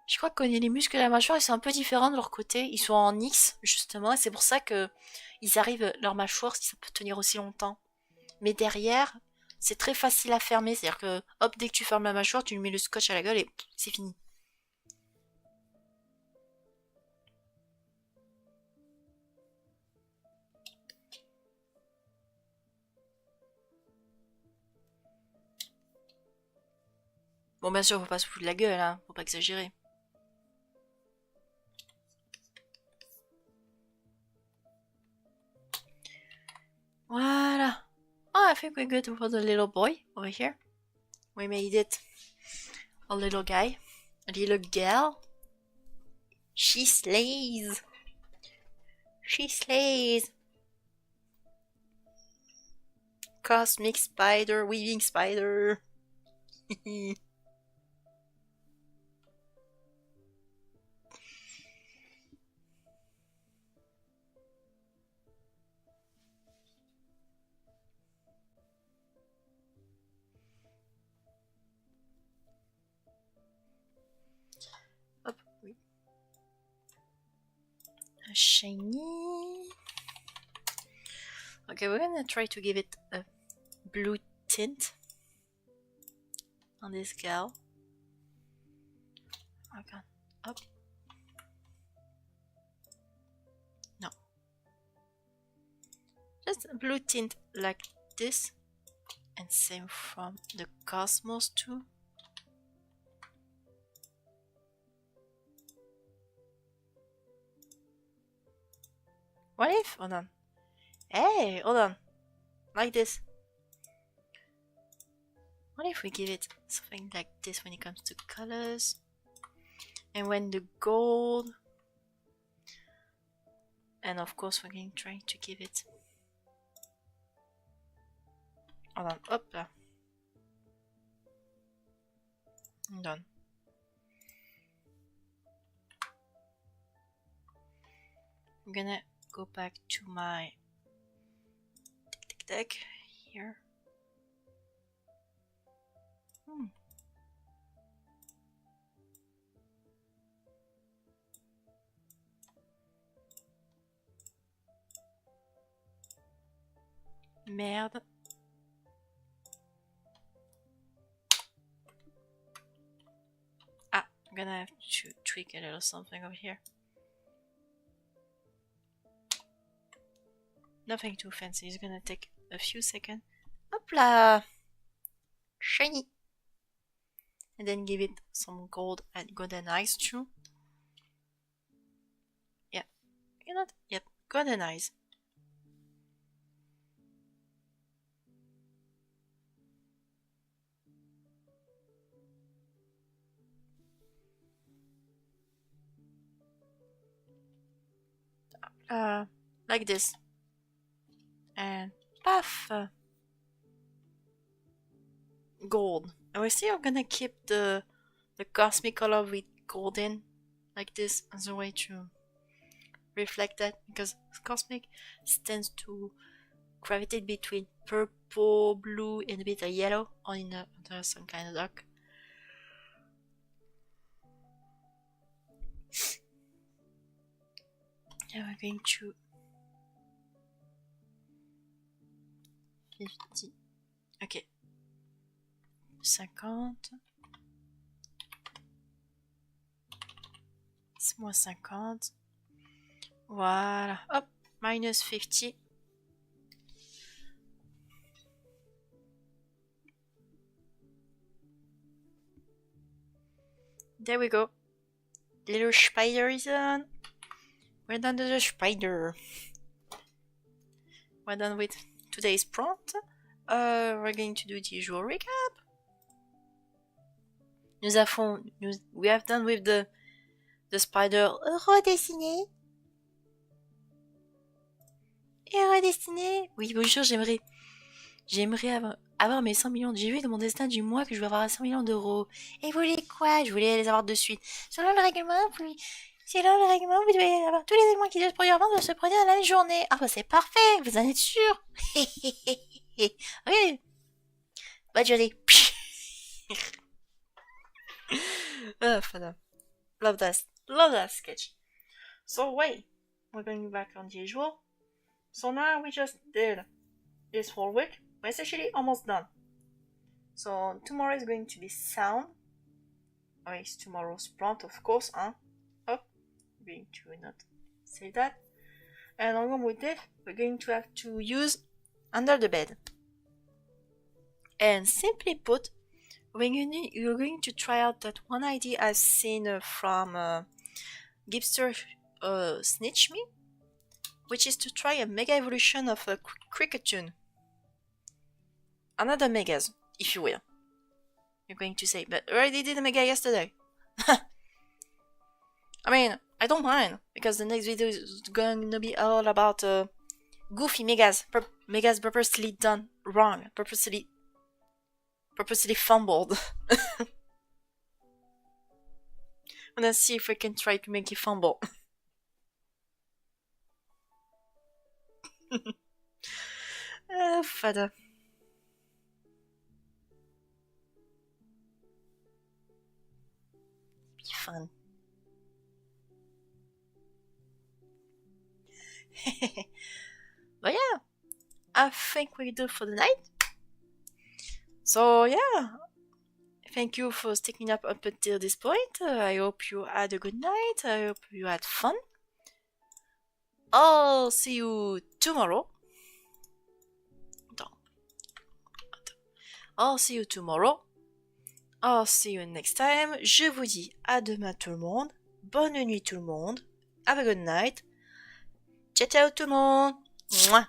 Je crois que les muscles de la mâchoire, ils sont un peu différents de leur côté. Ils sont en X, justement, et c'est pour ça que ils arrivent, leur mâchoire, ça peut tenir aussi longtemps. Mais derrière, c'est très facile à fermer. C'est-à-dire que, hop, dès que tu fermes la mâchoire, tu lui mets le scotch à la gueule et c'est fini. Bon, bien sûr, faut pas se foutre de la gueule, hein. Faut pas exagérer. Voilà. Oh, I think we're good for the little boy over here. We made it. A little guy. A little girl. She slays. She slays. Cosmic spider, weaving spider. Hop, oui. A shiny. Okay, we're gonna try to give it a blue tint on this gal. Okay, up. No. Just a blue tint like this. And same from the Cosmos too. What if? Hold on. Hey, hold on. Like this. What if we give it something like this when it comes to colors? And when the gold... And of course we're going to try to give it... Hold on, hop là. I'm done. I'm gonna go back to my deck here. Merde. Ah, I'm gonna have to tweak a little something over here. Nothing too fancy, it's gonna take a few seconds. Hopla! Shiny! And then give it some gold and golden eyes too. Yeah. You know what? Yep, golden eyes. Like this. And puff! Gold. And we're still gonna keep the cosmic color with golden, like this, as a way to reflect that, because cosmic tends to gravitate between purple, blue, and a bit of yellow under some kind of dark. And we're going to 50. Ok. 50. C'est moins 50. Voilà. Hop. Minus 50. There we go. Little spider is on. We're done with the spider. We're done with today's prompt. We're going to do the usual recap. We have done with the spider redessiné. Et redessiné. Oui, bonjour, j'aimerais avoir mes 100 millions. J'ai vu dans mon destin du mois que je vais avoir 100 millions d'euros. Et vous voulez quoi? Je voulais les avoir de suite. Selon le règlement, vous devez avoir tous les éléments qui doivent se produire avant de se produire la même journée. Ah bah c'est parfait, vous en êtes sûr? Oui. Bonne journée. Fun. Love that sketch. So wait, we're going back on the usual. So now we just did this whole week. We're essentially almost done. So tomorrow is going to be sound. Oh, it's tomorrow's prompt, of course, huh? Oh, I'm going to not say that. And along with it, we're going to have to use under the bed. And simply put, you're going to try out that one idea I've seen from Gipster Snitch Me, which is to try a mega evolution of a cricket tune. Another megas, if you will. You're going to say, but I already did a mega yesterday. I mean, I don't mind, because the next video is going to be all about goofy megas. Megas purposely done wrong. Purposely fumbled. Let's see if we can try to make it fumble. Father. Be fun. But yeah, I think we're done for the night. So yeah, thank you for sticking up until this point. I hope you had a good night. I hope you had fun. I'll see you tomorrow. I'll see you tomorrow. I'll see you next time. Je vous dis à demain tout le monde. Bonne nuit tout le monde. Have a good night. Ciao ciao tout le monde. Mouah.